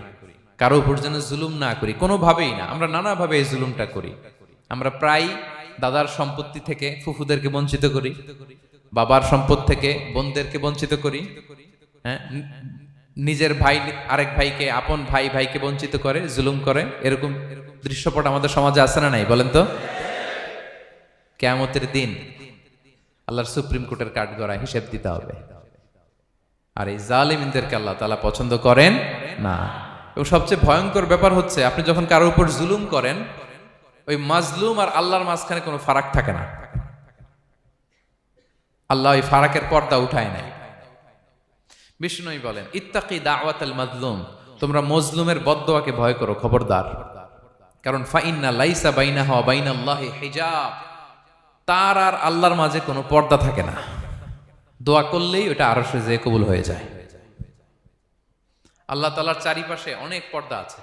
কারো উপর যেন জুলুম না করি, কোনোভাবেই না। আমরা নানাভাবে এই জুলুমটা করি। আমরা প্রায় দাদার সম্পত্তি থেকে ফুফুদেরকে বঞ্চিত করি, বাবার সম্পদ থেকে বোনদেরকে বঞ্চিত করি, হ্যাঁ, নিজের ভাই আরেক ভাইকে, আপন ভাই ভাইকে বঞ্চিত করে, জুলুম করে। এরকম দৃশ্যপট আমাদের সমাজে আছে না নাই বলেন তো? কিয়ামতের দিন আল্লাহর সুপ্রিম কোর্টের কাঠগড়ায় হিসেব দিতে হবে। আর এই জালিমদেরকে আল্লাহ তাআলা পছন্দ করেন না। এবং সবচেয়ে ভয়ঙ্কর ব্যাপার হচ্ছে, আপনি যখন কারোর উপর জুলুম করেন, ওই মাজলুম আর আল্লাহর মাঝখানে কোনো ফারাক থাকে না। আল্লাহ ওই ফারাকের পর্দা উঠায় নাই। বিষ্ণু বলেন ইত্তাকি দাওয়াতাল মাজলুম, তোমরা মজলুমের বদদোয়াকে ভয় করো, খবরদার। কারণ ফাইন্না লাইসা বাইনাহা ওয়া বাইনাল্লাহি হিজাব, তার আর আল্লাহর মাঝে কোনো পর্দা থাকে না। দোয়া করলেই ওটা আরশে যেয়ে কবুল হয়ে যায়। আল্লাহ তাআলার চারিপাশে অনেক পর্দা আছে।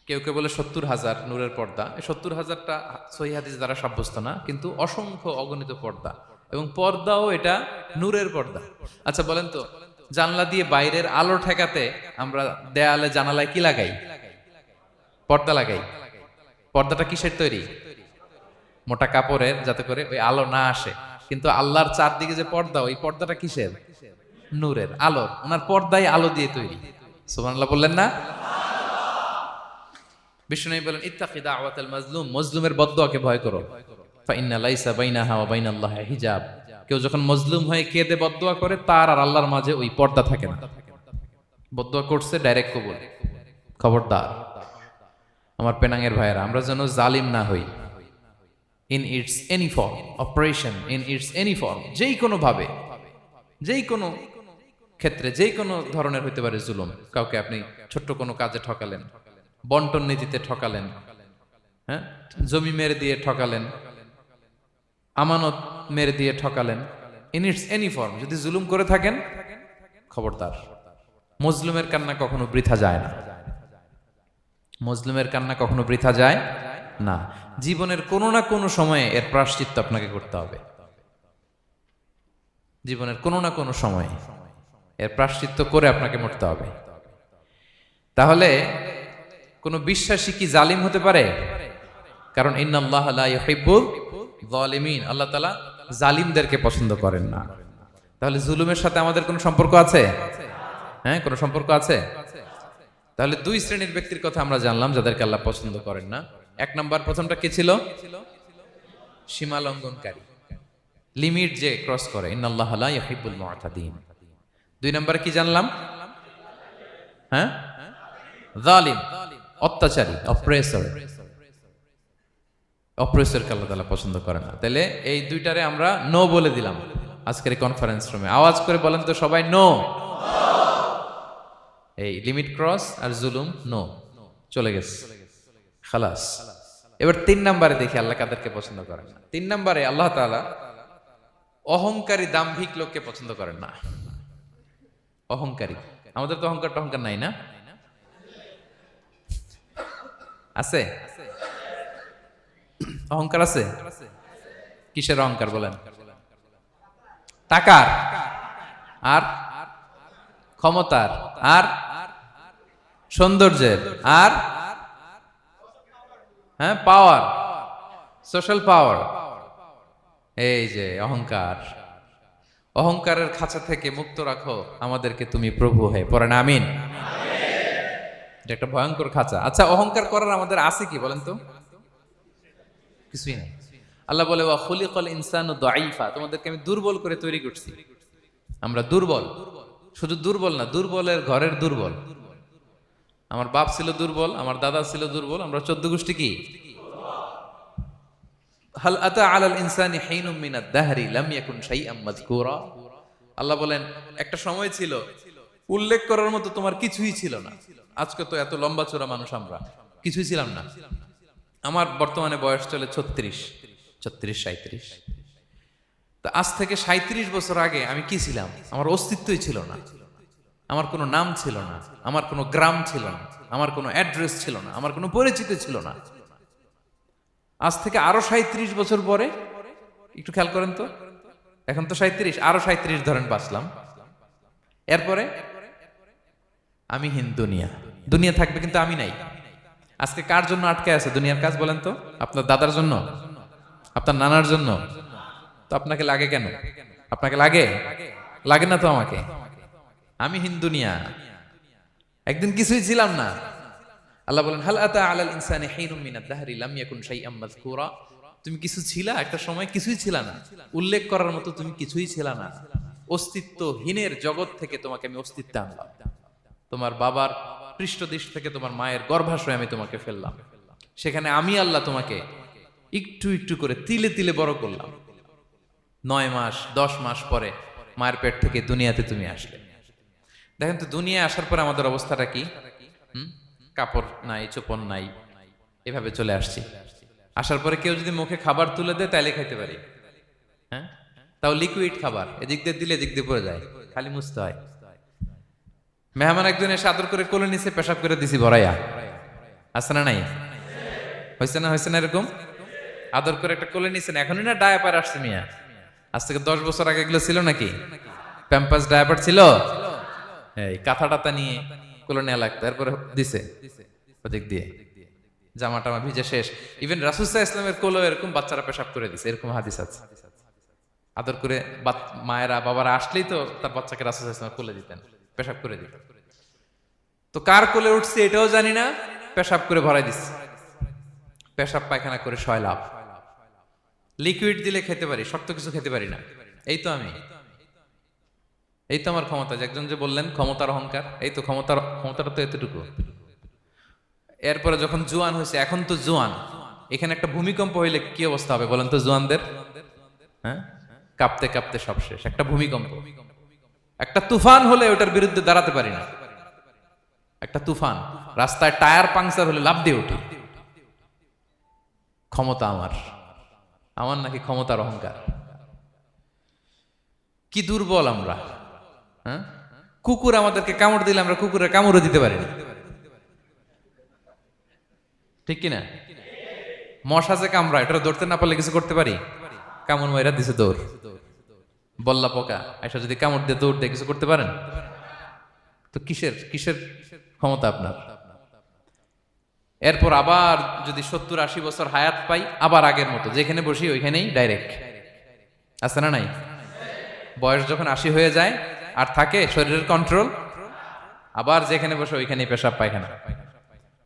কেউ কেউ বলে 70,000 নূরের পর্দা। এই 70,000টা সহিহ হাদিস দ্বারা সাব্যস্ত না, কিন্তু অসংখ্য অগণিত পর্দা, এবং পর্দাও এটা নূরের পর্দা। আচ্ছা বলেন তো, জানলা দিয়ে বাইরের আলো ঠেকাতে আমরা দেয়ালে জানালায় কি লাগাই? পর্দা লাগাই। পর্দাটা কিসের তৈরি? মোটা কাপড়ের, যাতে করে ওই আলো না আসে। কিন্তু আল্লাহর চারদিকে যে পর্দা, ওই পর্দাটা কিসের? নূরের, আলোর। ওনার পর্দাই আলো দিয়ে তৈরি। সুবহানাল্লাহ বললেন না? বিষ্ণু বলেন ইত্তাকি দাওয়াতাল মাজলুম, মজলুমের বদদোয়াকে ভয় করো। ফাইন্না লাইসা বাইনাহা ওয়া বাইনাল্লাহি হিজাব, কেউ যখন মজলুম হয়ে কেঁদে বদদোয়া করে, তার আর আল্লাহর মাঝে ওই পর্দা থাকে না। বদদোয়া করছে, ডাইরেক্ট কবুল। খবরদার আমার পেনাঙ্গের ভাইয়েরা, আমরা যেন জালিম না হই। In it's any form, operation in it's any form, যেই কোনো ভাবে, যেই কোনো ক্ষেত্রে, যেই কোনো ধরনের হইতে পারে জুলুম। কাউকে আপনি ছোট্ট কোনো কাজে ঠকালেন, বন্টন নীতিতে ঠকালেন, হ্যাঁ, জমি মেরে দিয়ে ঠকালেন, আমানত মেরে দিয়ে ঠকালেন, ইন ইটস এনি ফর্ম যদি জুলুম করে থাকেন, খবরদার। মজলুমের কান্না কখনো বৃথা যায় না। মজলুমের কান্না কখনো বৃথা যায় না। জীবনের কোনো না কোনো সময়ে এর প্রায়শ্চিত্ত আপনাকে করতে হবে। জীবনের কোনো না কোনো সময়ে এর প্রায়শ্চিত্ত করে আপনাকে মরতে হবে। তাহলে কোন বিশ্বাসী কি জালিম হতে পারে? কারণ ইন্নাল্লাহা লা ইউহিব্বুল যালিমিন, আল্লাহ তাআলা জালিমদেরকে পছন্দ করেন না। তাহলে জুলুমের সাথে আমাদের কোনো সম্পর্ক আছে? হ্যাঁ, কোনো সম্পর্ক আছে? তাহলে 2 শ্রেণীর ব্যক্তির কথা আমরা জানলাম যাদেরকে আল্লাহ পছন্দ করেন না। 1 নাম্বার, প্রথমটা কি ছিল? সীমা লঙ্ঘনকারী, লিমিট যে ক্রস করে, ইন্নাল্লাহা লা ইউহিব্বুল মুআতাদিন। 2 নম্বরে কি জানলাম? হ্যাঁ, জালিম, অত্যাচারী, অপ্রেসর। অপ্রেসরকে আল্লাহ তাআলা পছন্দ করেন না। তাহলে এই দুইটারে আমরা নো বলে দিলাম আজকের এই কনফারেন্স রুমে। আওয়াজ করে বলেন তো সবাই, নো। এই লিমিট ক্রস আর জুলুম, নো, চলে গেছে, খালাস। এবার 3 নম্বরে দেখি আল্লাহ কাদেরকে পছন্দ করেন না। 3 নম্বরে আল্লাহ তাআলা অহংকারী, দাম্ভিক লোককে পছন্দ করেন না। অহংকারী, আমাদের তো অহংকার টহংকার নাই না? আছে? অহংকার আছে? কিসের অহংকার বলেন? টাকার, আর ক্ষমতার, আর সৌন্দর্যের, আর হ্যাঁ পাওয়ার, সোশ্যাল পাওয়ার। এই যে অহংকার, অহংকারের খাঁচা থেকে মুক্ত রাখো আমাদেরকে তুমি প্রভু হয়ে, পড়েন আমিন। এটা একটা ভয়ঙ্কর খাঁচা। আচ্ছা, অহংকার করার আমাদের আছে কি বলেন তো? কিছুই নাই। আল্লাহ বলে ওয়া খুলিকাল ইনসানু দাঈফা, তোমাদেরকে আমি দুর্বল করে তৈরি করছি। আমরা দুর্বল, শুধু দুর্বল না, দুর্বলের ঘরের দুর্বল। আমার বাপ ছিল দুর্বল, আমার দাদা ছিল দুর্বল, আমরা 14 গোষ্ঠী কি? হাল আতা আলাল ইনসানি হিনুম মিনাদ দাহরি লাম ইয়াকুন শাইআম মাযকুরা। আল্লাহ বলেন একটা সময় ছিল উল্লেখ করার মতো তোমার কিছুই ছিল না। আজকে তো এত লম্বা চোরা মানুষ, আমরা কিছুই ছিলাম না। আমার বর্তমানে বয়স চলে 36, 37। তা আজ থেকে 37 বছর আগে আমি কি ছিলাম? আমার অস্তিত্বই ছিল না। আমার কোনো নাম ছিল না, আমার কোনো গ্রাম ছিল না, আমার কোনো অ্যাড্রেস ছিল না, আমার কোনো পরিচিতি ছিল না। আজ থেকে আরো 37 বছর পরে একটু খেয়াল করেন তো, এখন তো 37, আরো 37 ধরেন বাঁচলাম। এরপরে আমি দুনিয়া, দুনিয়া থাকবে কিন্তু আমি নাই। আজকে কার জন্য আটকে আছে দুনিয়ার কাজ বলেন তো? আপনার দাদার জন্য, আপনার নানার জন্য। তো আপনাকে লাগে কেন? আপনাকে লাগে? লাগে না তো আমাকে। আমি দুনিয়া, একদিন কিছুই ছিলাম না। আল্লাহ বলেন হাল আতা আলাল ইনসানি হিনুম মিনাদ দাহরি লাম ইয়াকুন শাইআম মাযকুরা। তুমি কিছু ছিলা, একটা সময় কিছুই ছিলা না, উল্লেখ করার মতো তুমি কিছুই ছিলা না। অস্তিত্বহীনের জগৎ থেকে তোমাকে আমি অস্তিত্ব আনলাম। তোমার বাবার পৃষ্ঠদেশ থেকে তোমার মায়ের গর্ভাশয়ে আমি তোমাকে ফেললাম। সেখানে আমি আল্লাহ তোমাকে একটু একটু করে তিলে তিলে বড় করলাম। 9 মাস 10 মাস পরে মায়ের পেট থেকে দুনিয়াতে তুমি আসলে। দেখেন তো দুনিয়ায় আসার পরে আমাদের অবস্থাটা কি? কাপড় নাই, চোপড় নাই, এভাবে চলে আসছি। আসার পরে কেউ যদি মুখে খাবার তুলে দেয় তাইলে খাইতে পারি, হ্যাঁ, তাও লিকুইড খাবার, এদিক দিয়ে দিলে এদিক দিয়ে পড়ে যায়, খালি মুছতে হয়। মেহমান একজন এসে আদর করে কোলে নিচে পেশাব করে দিছি ভরাইয়া, আছে না নাই? হয়েছে না, হয়েছে না এরকম? আদর করে একটা কোলে নিছেন, এখনই না ডায়াপার আসছে মিয়া। আজ থেকে 10 বছর আগে এগুলো ছিল নাকি? প্যাম্পাস ডায়াপার ছিল, এই কাঁথা টাথা নিয়ে কোলে নেওয়া লাগতো, এরপরে দিছে ওদিক দিয়ে জামা টামা ভিজে শেষ। ইভেন রাসূল সাল্লাল্লাহু আলাইহি ওয়াসাল্লামের কোলেও এরকম বাচ্চারা পেশাব করে দিছে, এরকম হাদিস আছে। আদর করে মায়েরা বাবারা আসলেই তো তার বাচ্চাকে রাসূল সাল্লাল্লাহু আলাইহি ওয়াসাল্লাম কোলে দিতেন, পেশাব করে দিতেন। তো কার কোলে উঠছে এটাও জানি না, পেশাব করে ভরাই দিচ্ছে। পেশাব পায়খানা করে 6 লাভ। লিকুইড দিলে খেতে পারি, শক্ত কিছু খেতে পারি না। এই তো আমি, এই তো আমার ক্ষমতা। একজন যে বললেন ক্ষমতার অহংকার, এই তো ক্ষমতাটা তো এতটুকু। এরপরে যখন জোয়ান হয়েছে, এখন তো জোয়ান, এখানে একটা ভূমিকম্প হইলে কি অবস্থা হবে বলেন তো জোয়ানদের? হ্যাঁ, কাঁপতে কাঁপতে সব শেষ। একটা ভূমিকম্প, একটা তুফান হলে ওটার বিরুদ্ধে দাঁড়াতে পারি না। একটা তুফান, রাস্তায় টায়ার পাংচার হলে লাফ দিয়ে উঠি। ক্ষমতা আমার, আমার নাকি ক্ষমতার অহংকার? কি দুর্বল আমরা, হ্যাঁ? কুকুর আমাদেরকে কামড় দিলে আমরা কুকুরের কামড়ও দিতে পারি না, ঠিক কিনা? মশা যে কামড়ায়, এটা ধরতে না পারলে কিছু করতে পারি? কামড় মাইরা দিছে দৌড়। বল্লা পোকা আইসা যদি কামড় দিয়ে দৌড় দিয়ে কিছু করতে পারেন? তো কিসের কিসের ক্ষমতা আপনার? এরপর আবার যদি 70-80 বছর হায়াত পাই, আবার আগের মতো যেখানে বসি ওইখানেই ডাইরেক্ট, আছে না নাই? বয়স যখন 80 হয়ে যায় আর থাকে শরীরের কন্ট্রোল, আবার যেখানে বসে ওইখানেই পেশাব পায়খানা।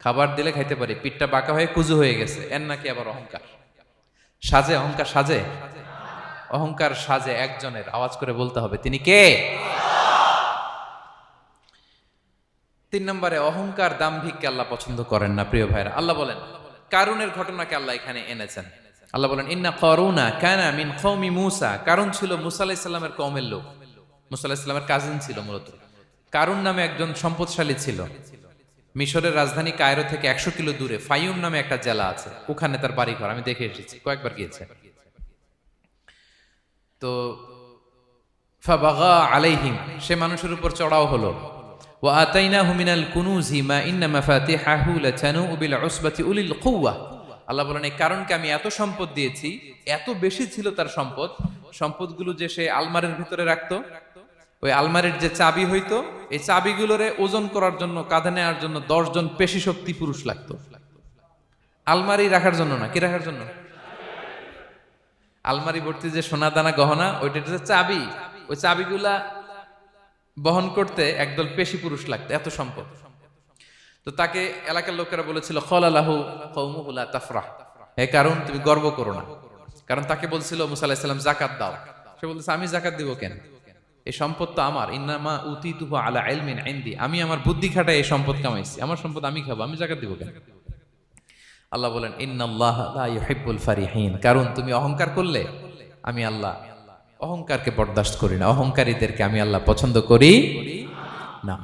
খাবার দিলে খাইতে পারি, পিঠটা বাঁকা হয়ে কুজু হয়ে গেছে, এর নাকি আবার অহংকার? সাজে অহংকার? সাজে অহংকার? সাজে একজনের, আওয়াজ করে বলতে হবে তিনি কে? 3 নম্বরে অহংকার দাম্ভিককে আল্লাহ পছন্দ করেন না। প্রিয় ভাইরা, আল্লাহ বলেন কারুনের ঘটনাকে আল্লাহ এখানে এনেছেন। আল্লাহ বলেন ইন্না কারুনা কানা মিন কওমি মূসা। কারুন ছিল মুসা আলাইহিস সালামের কওমের লোক, মুসা আলাইহিস সালামের কাজিন ছিল মূলত। কারুন নামে একজন সম্পদশালী ছিল। মিশরের রাজধানী কায়রো থেকে 100 কিলো দূরে ফাইয়ুম নামে একটা জেলা আছে, ওখানে তার বাড়ি ঘর। আমি দেখে এসেছি, কয়েকবার গিয়েছে। তো ফাবাগা আলাইহিম, সে মানুষের উপর চড়াও হলো। ওয়া আতাইনাহু মিনাল কুনুজি মা ইন্না মাফাতিহাহু লাতানু বিল উসবাতি উলিল কুওয়া। আল্লাহ বলেন এই কারণকে আমি এত সম্পদ দিয়েছি, এত বেশি ছিল তার সম্পদ, সম্পদগুলো যে সে আলমারির ভিতরে রাখতো, ওই আলমারির যে চাবি হইতো, এই চাবিগুলোরে ওজন করার জন্য, কাঁধে নেওয়ার জন্য 10 জন পেশি শক্তি পুরুষ লাগতো। আলমারি রাখার জন্য না, কি রাখার জন্য? আলমারি ভর্তি যে সোনা দানা গহনা, ওইটা যে চাবি, ওই চাবিগুলা বহন করতে একদল পেশি পুরুষ লাগতো, এত সম্পদ। তো তাকে এলাকার লোকেরা বলেছিল ক্বালালাহু কওমুহু লা তাফরাহ, হে কারণ তুমি গর্ব করো না। কারণ তাকে বলছিল মুসা আলাইহিস সালাম যাকাত দাও, সে বলতেছে আমি যাকাত দিব কেন? এই সম্পদ তো আমার। ইন্নামা উতিতুহু আলা ইলমিন ইনদি, আমি আমার বুদ্ধি খাটায় এই সম্পদ কামাইছি, আমার সম্পদ আমি খাবো, আমি যাকাত দিব কেন? আল্লাহ বলেন ইন্নাল্লাহা লা ইউহিব্বুল ফারিহিন, কারণ তুমি অহংকার করলে আমি আল্লাহ অহংকারকে বরদাস্ত করি না, অহংকারীদেরকে আমি আল্লাহ পছন্দ করি না।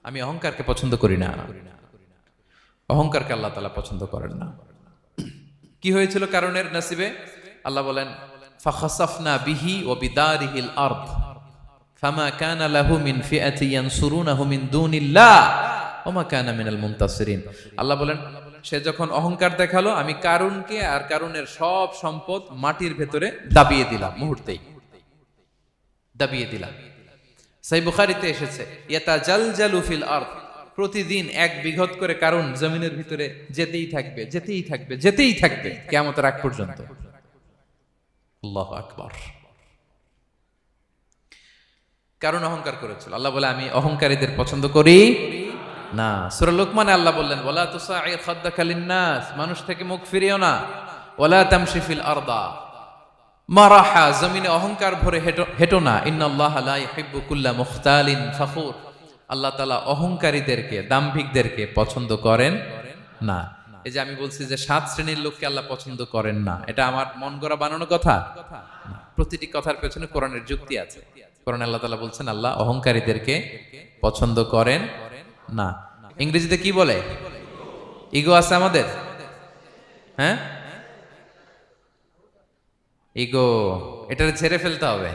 আমি অহংকারকে পছন্দ করি না, অহংকারকে আল্লাহ তাআলা পছন্দ করেন না। কি হয়েছিল কারণের নসিবে? আল্লাহ বলেন ফাখাসাফনা বিহি ওয়া বিদারিহিল আরদ ফামা কানা লাহু মিন ফিআতি ইয়ানসুরুনাহু মিন দুনিল্লাহ ওয়া মা কানা মিনাল মুনতাসিরিন। আল্লাহ বলেন সে যখন অহংকার দেখালো, আমি কারুনকে আর কারুনের সব সম্পদ মাটির ভেতরে দাবিয়ে দিলাম, মুহূর্তেই দাবিয়ে দিলাম। সহিহ বুখারীতে এসেছে ইয়াতাজালজালু ফিল আরদ, প্রতিদিন 1 বিঘত করে কারুন জমিনের ভিতরে যেতেই থাকবে, যেতেই থাকবে, যেতেই থাকবে কিয়ামতের আগ পর্যন্ত। আল্লাহু আকবার। কারণ অহংকার করেছিল। আল্লাহ বলে আমি অহংকারীদের পছন্দ করি না। সূরা লুকমানে আল্লাহ বললেন ওয়ালা তুসাইর খাদ্দাকা লিন-নাস, মানুষ থেকে মুখ ফিরিও না। ওয়ালা তামশি ফিল আরদা মারাহা, জমিনে অহংকার ভরে হেঁটো না। ইন্নাল্লাহা লা ইউহিব্বু কুল্লা মুখতালিন ফখুর, আল্লাহ তাআলা অহংকারীদেরকে, দাম্ভিকদেরকে পছন্দ করেন না। এই যে আমি বলছি যে 7 শ্রেণীর লোককে আল্লাহ পছন্দ করেন না, এটা আমার মন গড়া বানানো কথা। প্রতিটি কথার পেছনে কোরআনের যুক্তি আছে। কোরআনে আল্লাহ তাআলা বলছেন আল্লাহ অহংকারীদেরকে পছন্দ করেন না। ইংরেজিতে কি বলে? ইগো আছে আমাদের, হ্যাঁ ইগো, এটা ছেড়ে ফেলতে হবে,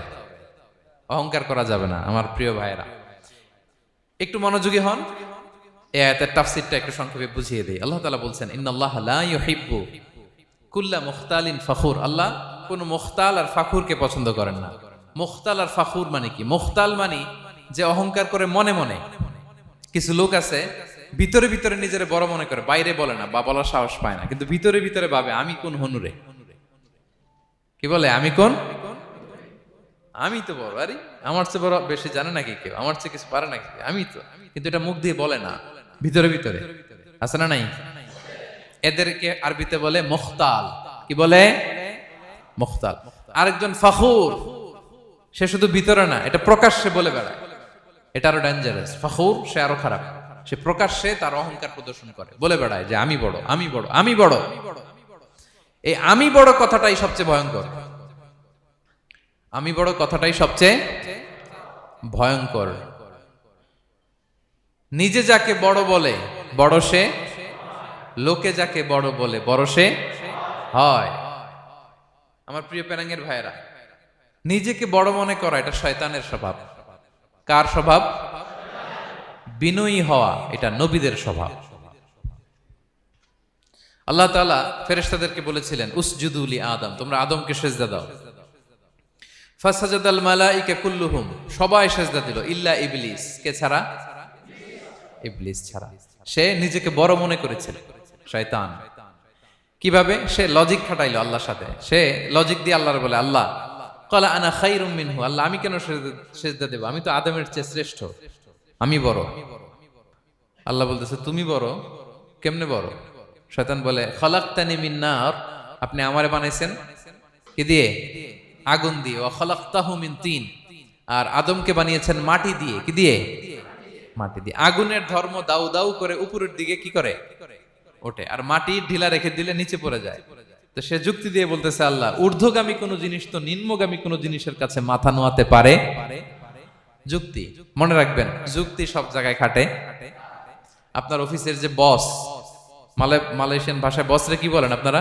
অহংকার করা যাবে না। আমার প্রিয় ভাইয়েরা একটু মনোযোগী হন, এই আয়াতের তাফসীরটা একটু সংক্ষেপে বুঝিয়ে দেই। আল্লাহ তাআলা বলছেন ইন্নাল্লাহা লা ইউহিব্বু কুল্লা মুখতালিন ফখুর, আল্লাহ কোন মুখতাল আর ফাখুরকে পছন্দ করেন না। মুখতাল আর ফাখুর মানে কি? মুখতাল মানে যে অহংকার করে মনে মনে। কিছু লোক আছে ভিতরে ভিতরে নিজের বড় মনে করে, বাইরে বলে না বা বলার সাহস পায় না, কিন্তু ভিতরে ভিতরে ভাবে আমি কোন হনুরে, কি বলে আমি কোন, আমি তো বড়, আরে আমার চেয়ে বড় বেশি জানে নাকি কেউ, আমার চেয়ে কিছু পারে নাকি, আমি তো, কিন্তু এটা মুখ দিয়ে বলে না, ভিতরে ভিতরে আছে না নাই? এদেরকে আরবিতে বলে মুখতাল। কি বলে? মুখতাল। আরেকজন ফাখুর, সে শুধু ভিতরে না, এটা প্রকাশ্যে বলে বেড়ায়, এটা আরো ডেঞ্জারাস। ফাখুর সে আরো খারাপ, সে প্রকাশ্যে তার অহংকার প্রদর্শন করে, বলে বেড়ায় যে আমি বড়, আমি বড়, আমি বড়। এই আমি বড় কথাটাই সবচেয়ে ভয়ঙ্কর। আমি বড় কথাটাই সবচেয়ে ভয়ঙ্কর। নিজে যাকে বড় বলে বড় সে, লোকে যাকে বড় বলে বড় সে হয়। আমার প্রিয় পেনাঙ্গের ভাইয়েরা, নিজেকে বড় মনে করা এটা শয়তানের স্বভাব। কার স্বভাব? বিনয়ী হওয়া এটা নবীদের স্বভাব। আল্লাহ তাআলা ফেরেশতাদেরকে বলেছিলেন উসজুদু লি আদম, তোমরা আদমকে সিজদা দাও। ফাসাজাদাল মালাইকা কুল্লুহুম, সবাই সিজদা দিল ইল্লা ইবলিস, কে ছাড়া? ইবলিস ছাড়া। সে নিজেকে বড় মনে করেছিল, শয়তান। কিভাবে? সে লজিক খাটাইলো আল্লাহর সাথে। সে লজিক দিয়ে আল্লাহর বলে আল্লাহ ক্বালা আনা খায়রুম মিনহু, আল্লাহ আমি কেন সিজদা দেব, আমি তো আদমের চেয়ে শ্রেষ্ঠ, আমি বড়। আল্লাহ বলতেছে তুমি বড়, কেমনে বড়? শয়তান বলে খালাকতানি মিন নার, আপনি আমারে বানাইছেন কি দিয়ে? আগুন দিয়ে। ওয়া খালাকতাহু মিন তিন, আর আদমকে বানিয়েছেন মাটি দিয়ে। কি দিয়ে? মাটি দিয়ে। আগুনের ধর্ম দাউ দাউ করে উপরের দিকে কি করে? ওঠে, আর মাটি ঢিলা রেখে দিলে নিচে পড়ে যায়। তো সে যুক্তি দিয়ে বলতেছে আল্লাহ ঊর্ধ্বগামী কোন জিনিস তো নিম্নগামী কোন জিনিসের কাছে মাথা নোয়াতে পারে? যুক্তি, মনে রাখবেন যুক্তি সব জায়গায় খাটে। আপনার অফিসের যে বস, মালয়েশিয়ান ভাষায় বসরে কি বলেন আপনারা?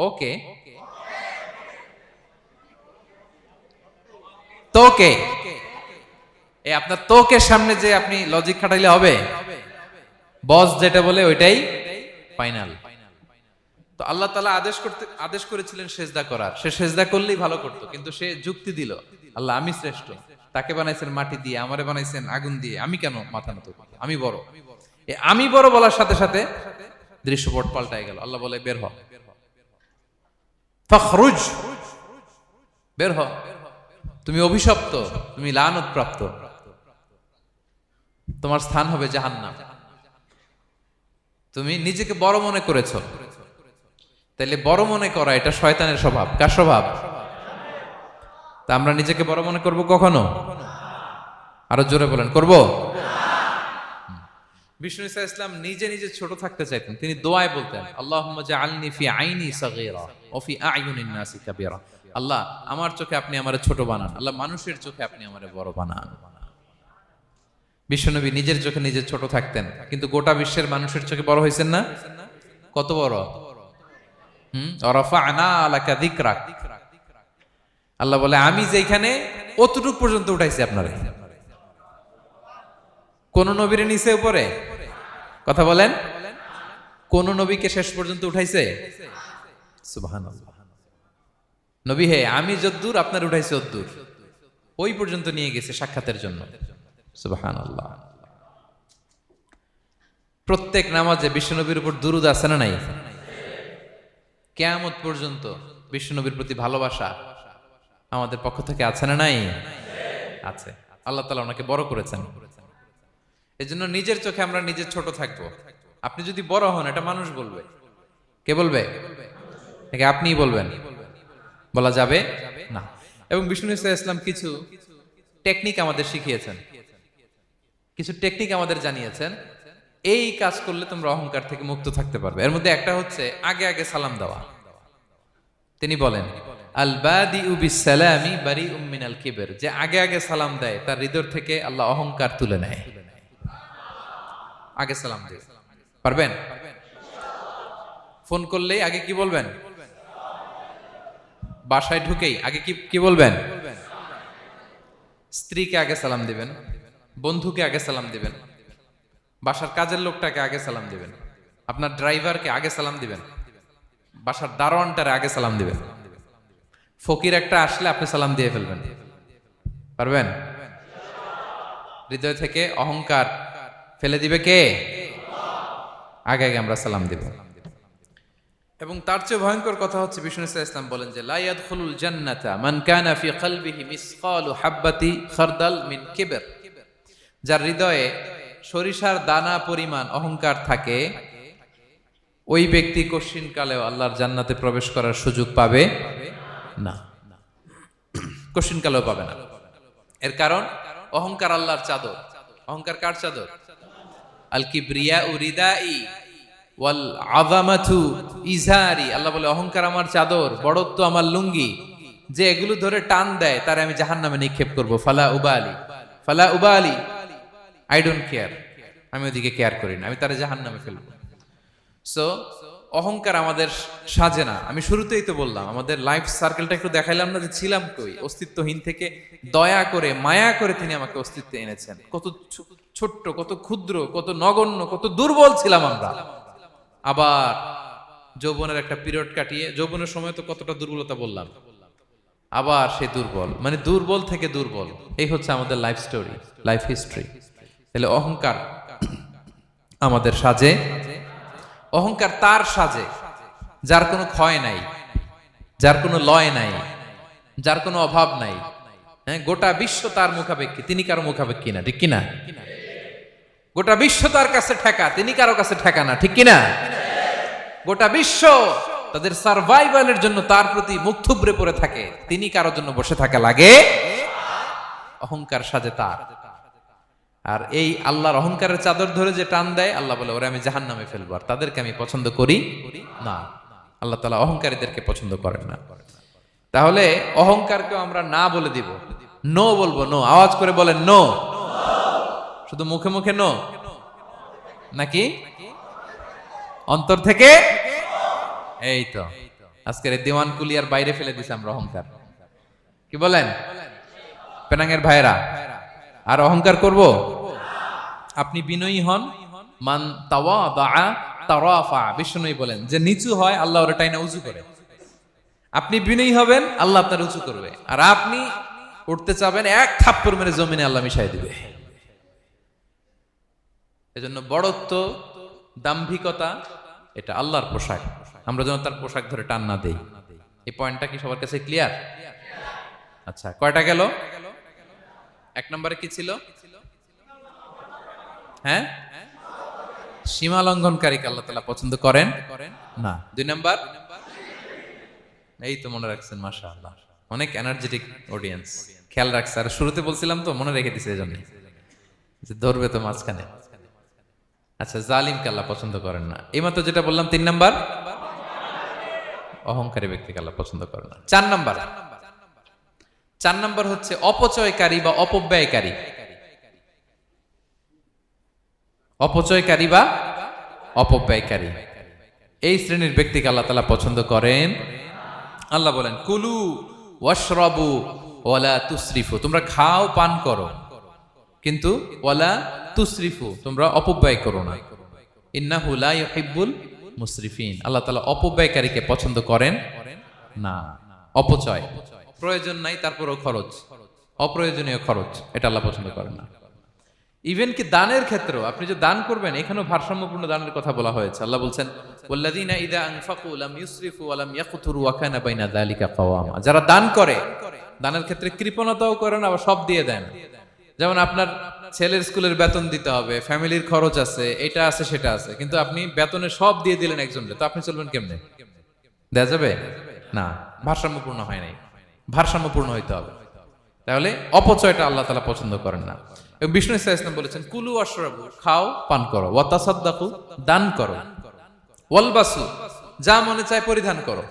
ওকে, তোকে। এই আপনার তোকের সামনে যে আপনি লজিক খাটাইলে হবে? বস যেটা বলে ওইটাই ফাইনাল। তো আল্লাহ তাআলা আদেশ করেছিলেন সেজদা করার, সে সেজদা করলেই ভালো করতো, কিন্তু সে যুক্তি দিল আল্লাহ আমি শ্রেষ্ঠ, তাকে বানাইছেন মাটি দিয়ে, আমারে বানাইছেন আগুন দিয়ে, আমি কেন মাথা নত করব? আমি বড়। আমি বড় বলার সাথে সাথে দৃশ্যপট পাল্টায় গেল। আল্লাহ বলে বের হ, ফখরুজ, বের হ, তুমি অভিশপ্ত, তুমি লানত প্রাপ্ত, তোমার স্থান হবে জাহান্নাম। তুমি নিজেকে বড় মনে করেছো, তাইলে বড় মনে করা এটা শয়তানের স্বভাব। কার স্বভাব? তা আমরা নিজেকে বড় মনে করব কখনো? আরো জোরে বলেন, করব? বিষ্ণু ঈসা ইসলাম নিজে নিজে ছোট থাকতে চাইতেন, তিনি দোয়ায় বলতেন আল্লাহুম্মা জাআলনি ফি আইনি সাগীরা ওয়া ফি আ'য়ুনিন নাসি কাবীরা। আল্লাহ আমার চোখে আপনি আমারে ছোট বানান, আল্লাহ মানুষের চোখে আপনি আমারে বড় বানান। বিশ্বনবী নিজের চোখে নিজে ছোট থাকতেন, কিন্তু গোটা বিশ্বের মানুষের চোখে বড় হয়েছেন না? কত বড়? রাফা'না লাকা যিকরাক। আল্লাহ বলে আমি যেখানে অতটুকু পর্যন্ত উঠাইছি আপনারে। কোন নবীর নিচে উপরে? কথা বলেন, কোন নবীকে শেষ পর্যন্ত উঠাইছে? সুবহানাল্লাহ। নবী হে আমি যদ্দূর আপনার উঠাইছে অদ্দূর, ওই পর্যন্ত নিয়ে গেছে সাক্ষাতের জন্য। সুবহানাল্লাহ। প্রত্যেক নামাজে বিশ্বনবীর উপর দুরূদ আছে না নাই? কিয়ামত পর্যন্ত বিশ্বনবীর প্রতি ভালোবাসা আমাদের পক্ষ থেকে আছে না নাই? আছে। আল্লাহ তাআলা ওনাকে বড় করেছেন। এজন্য নিজের চোখে আমরা নিজে ছোট থাকবো। আপনি যদি বড় হন এটা মানুষ বলবে। কে বলবে? নাকি আপনিই বলবেন? বলা যাবে না। এবং বিষ্ণু ঈসা ইসলাম কিছু টেকনিক আমাদের শিখিয়েছেন, কিছু টেকনিক আমাদের জানিয়েছেন। এই কাজ করলে তোমরা অহংকার থেকে মুক্ত থাকতে পারবে। এর মধ্যে একটা হচ্ছে আগে আগে সালাম দেওয়া। তিনি বলেন আল বাদিউ বিসসালামি বারিউম মিনাল কিবর, যে আগে আগে সালাম দেয় তার হৃদয় থেকে আল্লাহ অহংকার তুলে নেয়। আগে সালাম দিয়ে পারবেন? ফোন করলেই আগে কি বলবেন? বাসায় ঢুকেই আগে কি বলবেন? স্ত্রীকে আগে সালাম দিবেন, বন্ধুকে আগে সালাম দিবেন, বাসার কাজের লোকটাকে আগে সালাম দিবেন, আপনার ড্রাইভারকে আগে সালাম দিবেন, বাসার দারোয়ানটারে আগে সালাম দিবেন। ফকির একটা আসলে আপনি সালাম দিয়ে ফেলবেন। পারবেন? হৃদয় থেকে অহংকার ফেলে দিবে কে? আগে আগে আমরা সালাম দিব। এবং তার চেয়ে ভয়ঙ্কর কথা হচ্ছে বিষ্ণু ঈসা ইসলাম বলেন যে লা ইয়াদখুলুল জান্নাতা মান কানা ফি কলবিহি মিসকালু হাব্বাতি খারদাল মিন কিবর, যার হৃদয়ে সরিষার দানা পরিমাণ অহংকার থাকে ওই ব্যক্তি কশিনকালেও আল্লাহর জান্নাতে প্রবেশ করার সুযোগ পাবে না। কশিনকালেও পাবে না। এর কারণ অহংকার আল্লাহর চাদর। অহংকার কার চাদর? আল কিবরিয়া রিদাই ওয়াল আযামাতু ইজারি। আল্লাহ বলে অহংকার আমার চাদর, বড়ত্ব আমার লুঙ্গি। যে এগুলো ধরে টান দেয় তারে আমি জাহান্নামে নিক্ষেপ করব। ফালা উবালি আই ডোন্ট কেয়ার, আমি ওদিকে কেয়ার করি না, আমি তারে জাহান্নামে ফেলবো। সো অহংকার আমাদের সাজে না। আমি শুরুতেই তো বললাম আমাদের লাইফ সার্কেলটা একটু দেখাইলাম না যে ছিলাম কই, অস্তিত্বহীন থেকে দয়া করে মায়া করে তিনি আমাকে অস্তিত্বে এনেছেন। কত ছোট্ট, কত ক্ষুদ্র, কত নগণ্য, কত দুর্বল ছিলাম আমরা। আবার যৌবনের একটা পিরিয়ড কাটিয়ে, যৌবনের সময় তো কতটা দুর্বলতা বললাম, আবার সে দুর্বল, মানে দুর্বল থেকে দুর্বল। এই হচ্ছে আমাদের লাইফ স্টোরি, লাইফ হিস্ট্রি। তাহলে অহংকার আমাদের সাজে। অহংকার তার সাজে যার কোনো ক্ষয় নাই, যার কোনো লয় নাই, যার কোনো অভাব নাই। হ্যাঁ, গোটা বিশ্ব তার মুখাপেক্ষী, তিনি কারো মুখাপেক্ষী না, ঠিক কিনা? গোটা বিশ্ব তার কাছে ঠেকা, তিনি কারো কাছে ঠেকা না, ঠিক কিনা? গোটা বিশ্ব তাদের সার্ভাইভালের জন্য তার প্রতি মুখ থুবড়ে পড়ে থাকে, তিনি কারোর জন্য বসে থাকা লাগে। অহংকার সাজে তার। আর এই আল্লাহর অহংকারের চাদর ধরে যে টান দেয়, আল্লাহ বলে ওরা আমি জাহান্নামে ফেলবো, আর তাদেরকে আমি পছন্দ করি না। আল্লাহ তাআলা অহংকারীদেরকে পছন্দ করেন না। তাহলে অহংকারকেও আমরা না বলে দিব, নো বলবো। নো, আওয়াজ করে বলেন নো। শুধু মুখে মুখে নো নাকি অন্তর থেকে? এই তো আজকের দিওয়ান কুলিয়ার বাইরে ফেলে দিছে আমরা অহংকার। কি বলেন পেনাঙ্গের ভাইরা? আর অহংকার করব? আপনি বিনয়ী হন। মান তাওয়াদা তারাফা। বিষ্ণু বলেন যে নিচু হয় আল্লাহ ওর টাইনা উঁচু করে। আপনি বিনয়ী হবেন, আল্লাহ আপনার উঁচু করবে। আর আপনি উঠতে চাবেন, এক থাপ্পড় মেরে জমিনে আল্লাহ মিশাই দিবে। এজন্য বড়ত্ব, দাম্ভিকতা এটা আল্লাহর পোশাক। আমরা যেন তার পোশাক ধরে টান না দেই। এই পয়েন্টটা কি সবার কাছে ক্লিয়ার? আচ্ছা, কয়টা গেল? এক নম্বরে কি ছিল? হ্যাঁ, সীমা লঙ্ঘনকারীকে আল্লাহ তাআলা পছন্দ করেন না। দুই নাম্বার, এই তো মনে রাখছেন, মাশাআল্লাহ, অনেক এনার্জেটিক অডিয়েন্স, খেয়াল রাখছে। আর শুরুতে বলছিলাম তো, মনে রেখে দিছে, এজন্য যে ধরবে তো মাঝখানে। আচ্ছা, জালিমকে আল্লাহ পছন্দ করেন না। এইমাত্র যেটা বললাম 3 নাম্বার, অহংকারী ব্যক্তিকে আল্লাহ পছন্দ করেন না। 4 নাম্বার হচ্ছে অপচয়কারী বা অপব্যয়কারী। অপচয়কারী বা অপব্যয়কারী, এই শ্রেণীর ব্যক্তিকে আল্লাহ তাআলা পছন্দ করেন। আল্লাহ বলেন কুলু ওয়াশরাবু ওয়ালা তুসরিফু, তোমরা খাও পান করো, কিন্তু ওয়ালা তুসরিফু, তোমরা অপব্যয় করো না। ইন্নাহু লা ইউহিব্বুল মুসরিফিন, আল্লাহ তাআলা অপব্যয়কারীকে পছন্দ করেন না। অপচয়, প্রয়োজন নাই তারপরও খরচ, অপ্রয়োজনীয় খরচ, এটা আল্লাহ পছন্দ করেন না। ইভেন কি দানের ক্ষেত্রেও আপনি যে দান করবেন, এখানেও ভারসাম্যপূর্ণ দানের কথা বলা হয়েছে। আল্লাহ বলছেন ওয়াল্লাযীনা ইযা আনফাকু লাম ইউসরিফু ওয়া লাম ইয়াকতুরু ওয়া কানা বাইনা যালিকা কাওয়ামা, যারা দান করে, দানের ক্ষেত্রে কৃপণতাও করেন আবার সব দিয়ে দেন। যেমন আপনার ছেলের স্কুলের বেতন দিতে হবে, ফ্যামিলির খরচ আছে, এটা আছে সেটা আছে, কিন্তু আপনি বেতনে সব দিয়ে দিলেন একজনকে, তো আপনি চলবেন কেমনে? দেয়া যাবে না, ভারসাম্যপূর্ণ হয় নাই। ভারসাম্যপূর্ণ হইতে হবে। তাহলে অপচয়টা আল্লাহ তাআলা পছন্দ করেন না। এবং বিষ্ণু সাল্লাল্লাহু আলাইহি ওয়াসাল্লাম বলেছেন কুলু ওয়াশরাবু, খাও পান করো, ওয়া তাসাদদাকু, দান করো, ওয়ালবাসু, যা মনে চায় পরিধান করো।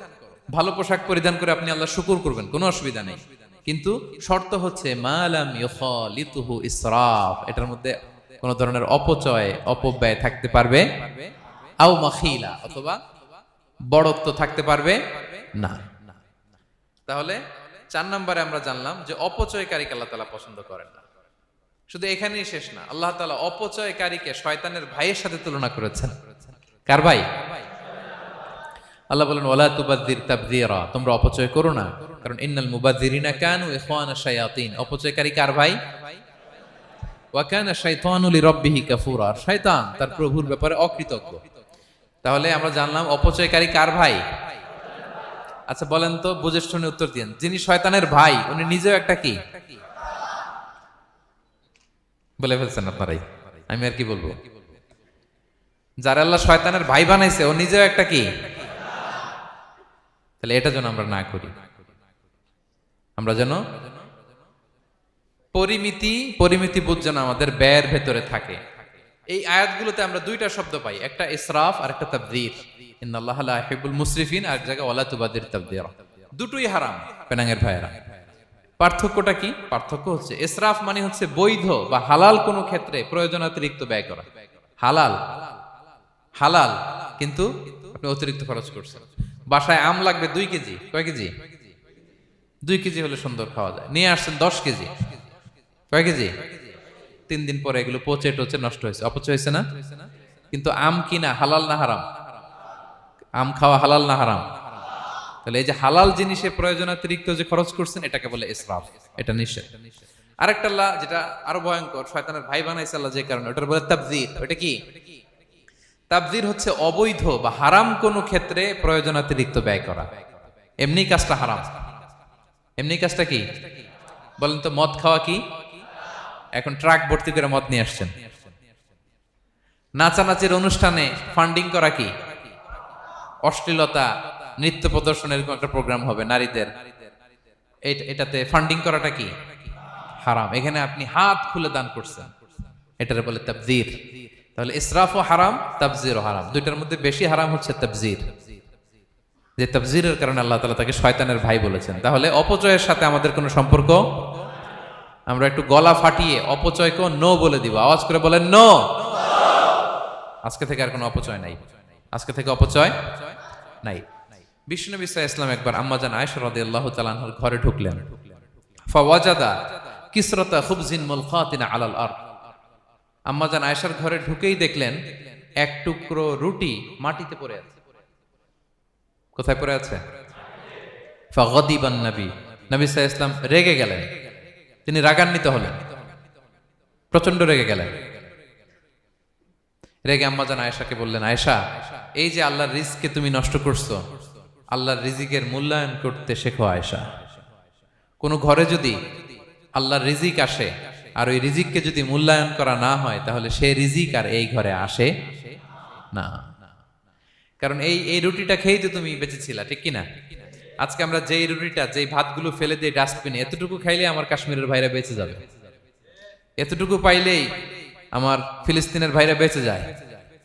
ভালো পোশাক পরিধান করে আপনি আল্লাহ শুকর করবেন, কোনো অসুবিধা নেই, কিন্তু শর্ত হচ্ছে মা লাম ইউখালিতুহু ইসরাফ, এটার মধ্যে কোন ধরনের অপচয় অপব্যয় থাকতে পারবে, আও মাখিলা, অথবা বড়ত্ব থাকতে পারবে না। তাহলে 4 নম্বরে আমরা জানলাম যে অপচয়কারীকে আল্লাহ তাআলা পছন্দ করেন না। শুধু এখানেই শেষ না, আল্লাহ তাআলা অপচয়কারীকে শয়তানের ভাইয়ের সাথে তুলনা করেছেন। কার ভাই? আল্লাহ বলেন ওয়ালা তুবাযযির তাবযীরা, তোমরা অপচয় করো না, কারণ ইন্নাল মুবাযযিরিনা কানু ইখওয়ানাশ শায়াতিন, অপচয়কারী কার ভাই? ওয়া কানা শাইতানু লিরাব্বিহি কাফুরা, শয়তান তার প্রভুর ব্যাপারে অকৃতজ্ঞ। তাহলে আমরা জানলাম অপচয়কারী কার ভাই? আচ্ছা বলেন তো, বুঝে শুনে উত্তর দিন। যিনি শয়তানের ভাই উনি নিজেও একটা কি? বলে ফেলছেন আপনারাই, আমি আর কি বলবো। যারা আল্লাহ শয়তানের ভাই বানাইছে ও নিজেও একটা কি? তাহলে এটা যেন আমরা না করি। আমরা যেন পরিমিতি বুঝ যেন আমাদের ব্যয়ের ভেতরে থাকে। এই আয়াতগুলোতে আমরা 2টা শব্দ পাই, একটা ইসরাফ আর একটা তাবযীর। ইন্নাল্লাহা লা ইউহিব্বুল মুসরিফিন, আর জায়গায় ওয়ালা তুবাযযির তাবযীরা। দুটোই হারাম পেনাঙ্গের ভাইয়েরা। পার্থক্যটা কি? পার্থক্য হচ্ছে ইসরাফ মানে হচ্ছে বৈধ বা হালাল কোনো ক্ষেত্রে প্রয়োজনাতিরিক্ত ব্যয় করা। হালাল কিন্তু আপনি অতিরিক্ত খরচ করছেন। বাসায় আম লাগবে 2 কেজি, কয় কেজি? 2 কেজি হলে সুন্দর খাওয়া যায়। নিয়ে আসছেন 10 কেজি, কয় কেজি? 3 দিন পরে এগুলো পচে টচে নষ্ট হয়েছে, অপচয় হয়েছে না? কিন্তু আম কিনা হালাল না হারাম? আম খাওয়া হালাল না হারাম? তাহলে এই যে হালাল জিনিসে প্রয়োজনাতিরিক্ত যে খরচ করছেন এটাকে বলে ইসরাফ, এটা নিষেধ। আরেকটা আল্লাহ যেটা আরো ভয়ঙ্কর, শয়তানের ভাই বানাইছে আল্লাহ যে কারণে, ওটার বলে তাবযীর। ওটা কি? তাবযীর হচ্ছে অবৈধ বা হারাম কোনো ক্ষেত্রে প্রয়োজনাতিরিক্ত ব্যয় করা। এমনি কাজটা হারাম। এমনি কাজটা কি? বলেন তো, মদ খাওয়া কি? এখন ট্রাক ভর্তি করে মদ নিয়ে আসছেন। নাচানাচির অনুষ্ঠানে ফান্ডিং করা কি? অশ্লীলতা, নৃত্য প্রদর্শনের এরকম একটা প্রোগ্রাম হবে নারীদের, এটাতে ফান্ডিং করাটা কি? হারাম। এখানে আপনি হাত খুলে দান করছেন, এটারে বলে তাবযীর। তাহলে ইসরাফও হারাম, তাবযীরও হারাম। 2টার মধ্যে বেশি হারাম হচ্ছে তাবযীর। যে তাবযীরের কারণে আল্লাহ তাআলা তাকে শয়তানের ভাই বলেছেন। তাহলে অপচয়ের সাথে আমাদের কোনো সম্পর্ক। আমরা একটু গলা ফাটিয়ে অপচয়কে নো বলে দিব, আওয়াজ করে বলেন নো। আজকে থেকে আর কোনো অপচয় নাই, আজকে থেকে অপচয় নাই। বিশ্বনবী সাল্লাল্লাহু আলাইহি ওয়াসাল্লাম একবার আম্মাজান আয়েশা রাদিয়াল্লাহু তাআলা আনহার ঘরে ঢুকলেন। ফাওয়াজাদা কিসরাতা খুবজিন মুলকাতিন আলাল আরদ, আম্মাজান আয়েশার ঘরে ঢুকেই দেখলেন এক টুকরো রুটি মাটিতে পড়ে আছে। কোথায় পড়ে আছে? ফাগাদিবান নবী, নবী সাল্লাল্লাহু আলাইহি ওয়াসাল্লাম রেগে গেলেন, তিনি রাগান্বিত হলেন, প্রচন্ড রেগে গেলেন। রেগে আম্মাজান আয়েশাকে বললেন, আয়েশা, এই যে আল্লাহর রিজকে তুমি নষ্ট করছো, আল্লাহর রিজিকের মূল্যায়ন করতে শেখো আয়েশা। কোন ঘরে যদি আল্লাহর রিজিক আসে আর ওই রিজিককে যদি মূল্যায়ন করা না হয়, তাহলে সেই রিজিক আর এই ঘরে আসে না। কারণ এই রুটিটা খেয়েই তো তুমি বেঁচেছিলা, ঠিক কিনা? আজকে আমরা যেই রুটিটা, যেই ভাতগুলো ফেলে দিয়ে ডাস্টবিনে, এতটুকু খাইলে আমার কাশ্মীরের ভাইরা বেঁচে যাবে, এতটুকু পাইলেই আমার ফিলিস্তিনের ভাইরা বেঁচে যায়।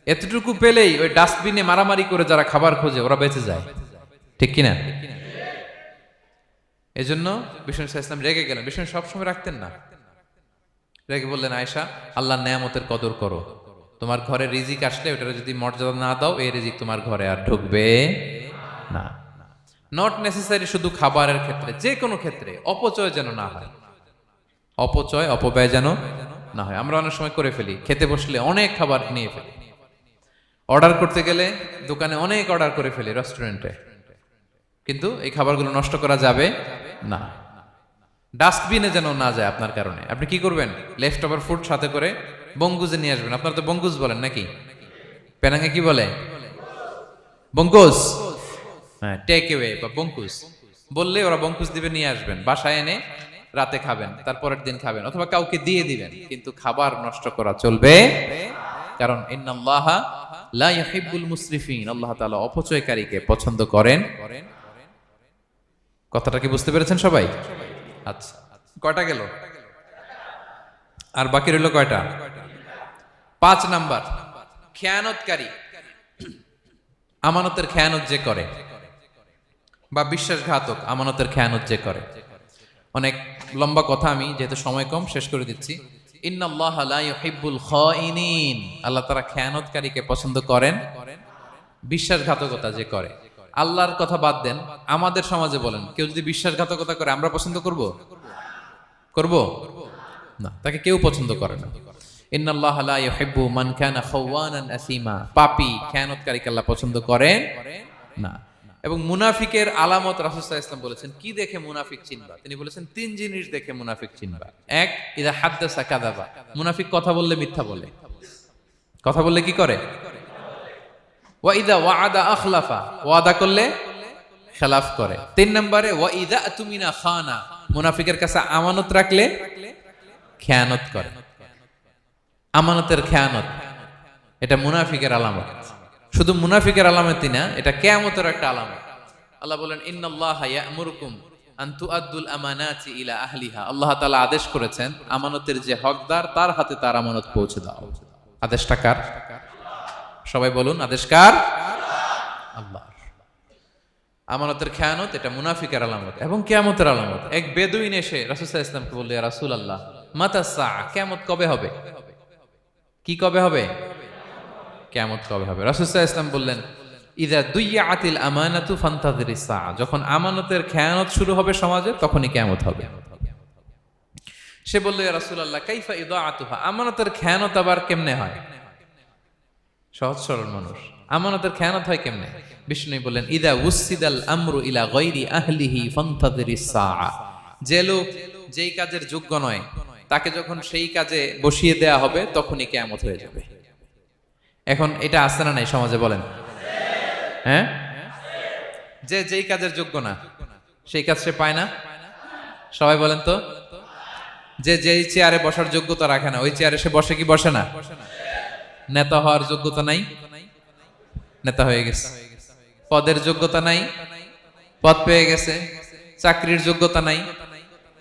এতটুকু পেলেই ওই ডাস্টবিনে মারামারি করে যারা খাবার খোঁজে ওরা বেঁচে যায়, ঠিক কিনা? এজন্য বিষ্ণু ইসলাম রেগে গেলেন। বিষ্ণু সবসময় রাখতেন না, রেগে বললেন, আয়েশা, আল্লাহর নেয়ামতের কদর করো, তোমার ঘরে রিজিক আসলে ওটার যদি মর্যাদা না দাও এই রিজিক তোমার ঘরে আর ঢুকবে না। নট নেসেসারি শুধু খাবারের ক্ষেত্রে, যে কোনো ক্ষেত্রে অপচয় যেন না হয়, অপচয় অপব্যয় যেন না হয়। আমরা অনেক সময় করে ফেলি, খেতে বসলে অনেক খাবার নিয়ে ফেলি, অর্ডার করতে গেলে দোকানে অনেক অর্ডার করে ফেলি, রেস্টুরেন্টে, কিন্তু এই খাবারগুলো নষ্ট করা যাবে না। ডাস্টবিনে যেন না যায় আপনার কারণে। আপনি কি করবেন? লেফট ওভার ফুড সাথে করে বঙ্গুজে নিয়ে আসবেন। আপনারা তো বঙ্গুজ বলেন নাকি? পেনাঙ্গে কি বলে? বঙ্কুজ। হ্যাঁ, টেক অ্যাওয়ে বা বঙ্কুজ বললে ওরা বঙ্কুজ দিবে, নিয়ে আসবেন, বাসায় এনে রাতে খাবেন, তারপরের দিন খাবেন, অথবা কাউকে দিয়ে দিবেন, কিন্তু খাবার নষ্ট করা চলবে, কারণ ইন্নাল্লাহা লা ইউহিব্বুল মুসরিফিন, আল্লাহ তাআলা অপচয়কারীকে পছন্দ করেন। কথাটা কি বুঝতে পেরেছেন সবাই? আচ্ছা, কয়টা গেল? আর বাকি রইল কয়টা? 5 নাম্বার, খেয়ানতকারী। আমানতের খেয়ানত যে করে, বা বিশ্বাসঘাতক, আমানতের খেয়ানত যে করে। অনেক লম্বা কথা, আমি যেহেতু সময় কম শেষ করে দিচ্ছি। ইন্নাল্লাহা লা ইউহিব্বুল খাইনিন, আল্লাহ তাআলা খেয়ানতকারীকে পছন্দ করেন। বিশ্বাসঘাতকতা যে করে, আল্লাহর কথা বাদ দেন, আমাদের সমাজে বলেন, কেউ যদি বিশ্বাসঘাতকতা করে আমরা পছন্দ করব? করব না, তাকে কেউ পছন্দ করে না। ইন্নাল্লাহা লা ইউহিব্বু মান কানা খাওয়ানান আসিমা, পাপী খেয়ানতকারীকে আল্লাহ পছন্দ করেন না। এবং মুনাফিকের আলামত রাসূল সাল্লাল্লাহু আলাইহি ওয়াসাল্লাম বলেছেন, কি দেখে মুনাফিক চিনবা? তিনি বলেছেন 3 জিনিস দেখে মুনাফিক চিনবা। 1, ইযা হাদ্দাসা কাযাবা, মুনাফিক কথা বললে মিথ্যা বলে। কথা বললে কি করে? ওয়া ইযা ওয়াআদা আখলাফা, ওয়াদা করলে খেলাফ করে। 3 নম্বরে ওয়া ইযা আতুমিনা খানা, মুনাফিকের কাছে আমানত রাখলে খেয়ানত করে। আমানতের খেয়ানত, এটা মুনাফিকের আলামত। শুধু মুনাফিকের আলামতই না, এটা কিয়ামতের একটা আলামত। আল্লাহ বলেন, ইন্নাল্লাহা ইয়া'মুরুকুম আন তুআদ্দুল আমানাতি ইলা আহলিহা, আল্লাহ তাআলা আদেশ করেছেন আমানতের যে হকদার তার হাতে তার আমানত পৌঁছে দাও। আদেশটা কার? সবাই বলুন, আদেশ কার? আল্লাহর। আমানতের খেয়ানত এটা মুনাফিকের আলামত এবং কিয়ামতের আলামত। এক বেদুইন এসে রাসূল সাল্লাল্লাহু আলাইহি ওয়াসাল্লামকে বলল, ইয়া রাসূলুল্লাহ, মাতা সাআ, কিয়ামত কবে হবে? কি কবে হবে? কিয়ামত কবে হবে? রাসূল সাল্লাল্লাহু আলাইহি ওয়াসাল্লাম বললেন, ইযা দুইয়াতিল আমানাতু ফান্তাযিরিস সাআ, যখন আমানতের খেয়ানত শুরু হবে সমাজে, তখনই কিয়ামত হবে। সে বলল, ইয়া রাসূলুল্লাহ, কাইফা ইদাআতুহা, আমানতের খেয়ানত আবার কেমনে হয়? সহজ সরল মানুষ, আমানতের খেয়ানত হয় কেমনে? বিষ্ণু বললেন, ইদা উসিদাল আমরু ইলা গায়রি আহলিহি ফান্তাযিরিস সাআ, যে লোক যেই কাজের যোগ্য নয় তাকে যখন সেই কাজে বসিয়ে দেয়া হবে তখনই কিয়ামত হয়ে যাবে। এখন এটা আছে না নাই সমাজে? বলেন। হ্যাঁ, যে যেই কাজের যোগ্য না সেই কাজ সে পায় না। সবাই বলেন তো, যে যেই চেয়ারে বসার যোগ্যতা রাখে না ওই চেয়ারে সে বসে কি বসে না? নেতা হওয়ার যোগ্যতা নাই, নেতা হয়ে গেছে। পদের যোগ্যতা নাই, পদ পেয়ে গেছে। চাকরির যোগ্যতা নাই,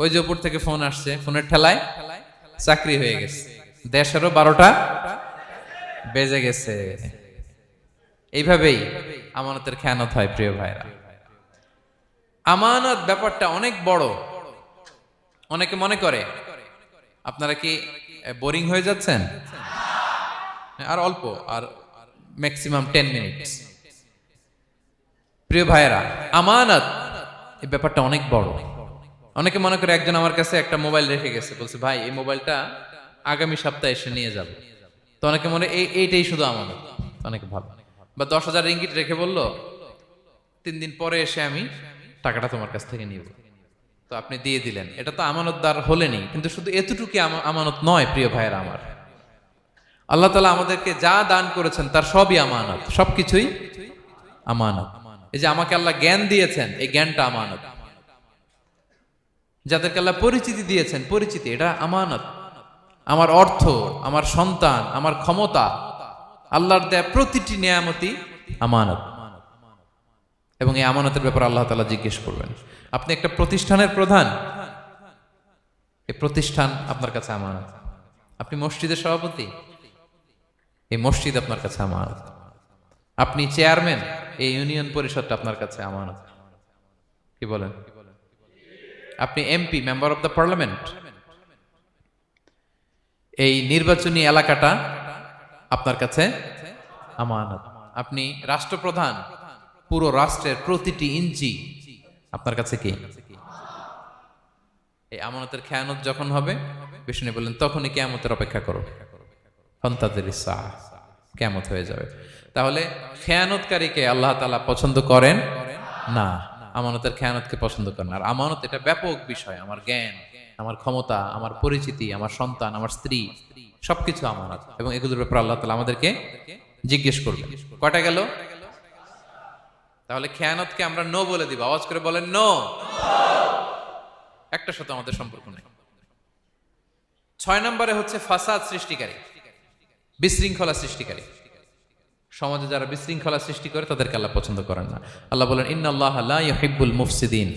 ওই যে উপর থেকে ফোন আসছে, ফোনের ঠেলায় চাকরি হয়ে গেছে। দেশেরও 12টা বেজে গেছে। এইভাবেই আমানতের খেয়ানত হয়। প্রিয় ভাইরা, আমানত ব্যাপারটা অনেক বড়। অনেকে মনে করে, আপনারা কি বোরিং হয়ে যাচ্ছেন? আর অল্প, আর ম্যাক্সিমাম 10 মিনিট। প্রিয় ভাইরা, আমানত এই ব্যাপারটা অনেক বড়। অনেকে মনে করে, একজন আমার কাছে একটা মোবাইল রেখে গেছে, বলছে ভাই এই মোবাইলটা আগামী সপ্তাহে এসে নিয়ে যাবে। তো অনেকে মনে এইটাই শুধু আমানত, অনেকে ভালো। বা 10,000 রিঙ্গিট রেখে বললো 3 দিন পরে এসে আমি টাকাটা তোমার কাছ থেকে নিব। তো আপনি দিয়ে দিলেন, এটা তো আমানতদার হলেনি। কিন্তু শুধু এতটুকু আমানত নয় প্রিয় ভাইয়েরা আমার, আল্লাহ তাআলা আমাদেরকে যা দান করেছেন তার সবই আমানত, সবকিছুই আমানত। এই যে আমাকে আল্লাহ জ্ঞান দিয়েছেন, এই জ্ঞানটা আমানত। যাদেরকে আল্লাহ পরিচিতি দিয়েছেন, পরিচিতি এটা আমানত। আমার অর্থ, আমার সন্তান, আমার ক্ষমতা, আল্লাহর দেয়া প্রতিটি নিয়ামতই আমানত। এবং এই আমানতের ব্যাপারে আল্লাহ তাআলা জিজ্ঞেস করবেন। আপনি একটা প্রতিষ্ঠানের প্রধান, এই প্রতিষ্ঠান আপনার কাছে আমানত। আপনি মসজিদের সভাপতি, এই মসজিদ আপনার কাছে আমানত, আপনি চেয়ারম্যান, এই ইউনিয়ন পরিষদটা আপনার কাছে আমানত। কি বলেন? আপনি MP, member of the parliament, এই নির্বাচনী এলাকাটা আপনার কাছে আমানত। আপনি রাষ্ট্রপ্রধান, পুরো রাষ্ট্রের প্রতিটি ইঞ্চি আপনার কাছে কি? এই আমানতের খেয়ানত যখন হবে, বিষ্ণু বললেন তখনই কিয়ামতের অপেক্ষা করো, ফান্তাযিরিস সাআহ, কিয়ামত হয়ে যাবে। তাহলে খেয়ানতকারীকে আল্লাহ তাআলা পছন্দ করেন না, আমানতের খেয়ানতকে পছন্দ করেন। আর আমানত এটা ব্যাপক বিষয়, আমার জ্ঞান, আমার ক্ষমতা, আমার পরিচিতি, আমার সন্তান, আমার স্ত্রী, সবকিছু আমানত, এবং এগুলোর ব্যাপারে আল্লাহ তাআলা আমাদেরকে জিজ্ঞেস করবেন। কয়টা গেল? তাহলে খেয়ানতকে আমরা নো বলে দিব, আওয়াজ করে বলেন নো। একটা সাথে আমাদের সম্পর্ক নেই। 6 নম্বরে হচ্ছে ফাসাদ সৃষ্টিকারী, বিশৃঙ্খলা সৃষ্টিকারী। সমাজে যারা বিশৃঙ্খলা সৃষ্টি করে তাদেরকে আল্লাহ পছন্দ করেন না। আল্লাহ বলেন ইন্নাল্লাহা লা ইউহিব্বুল মুফসিদিন,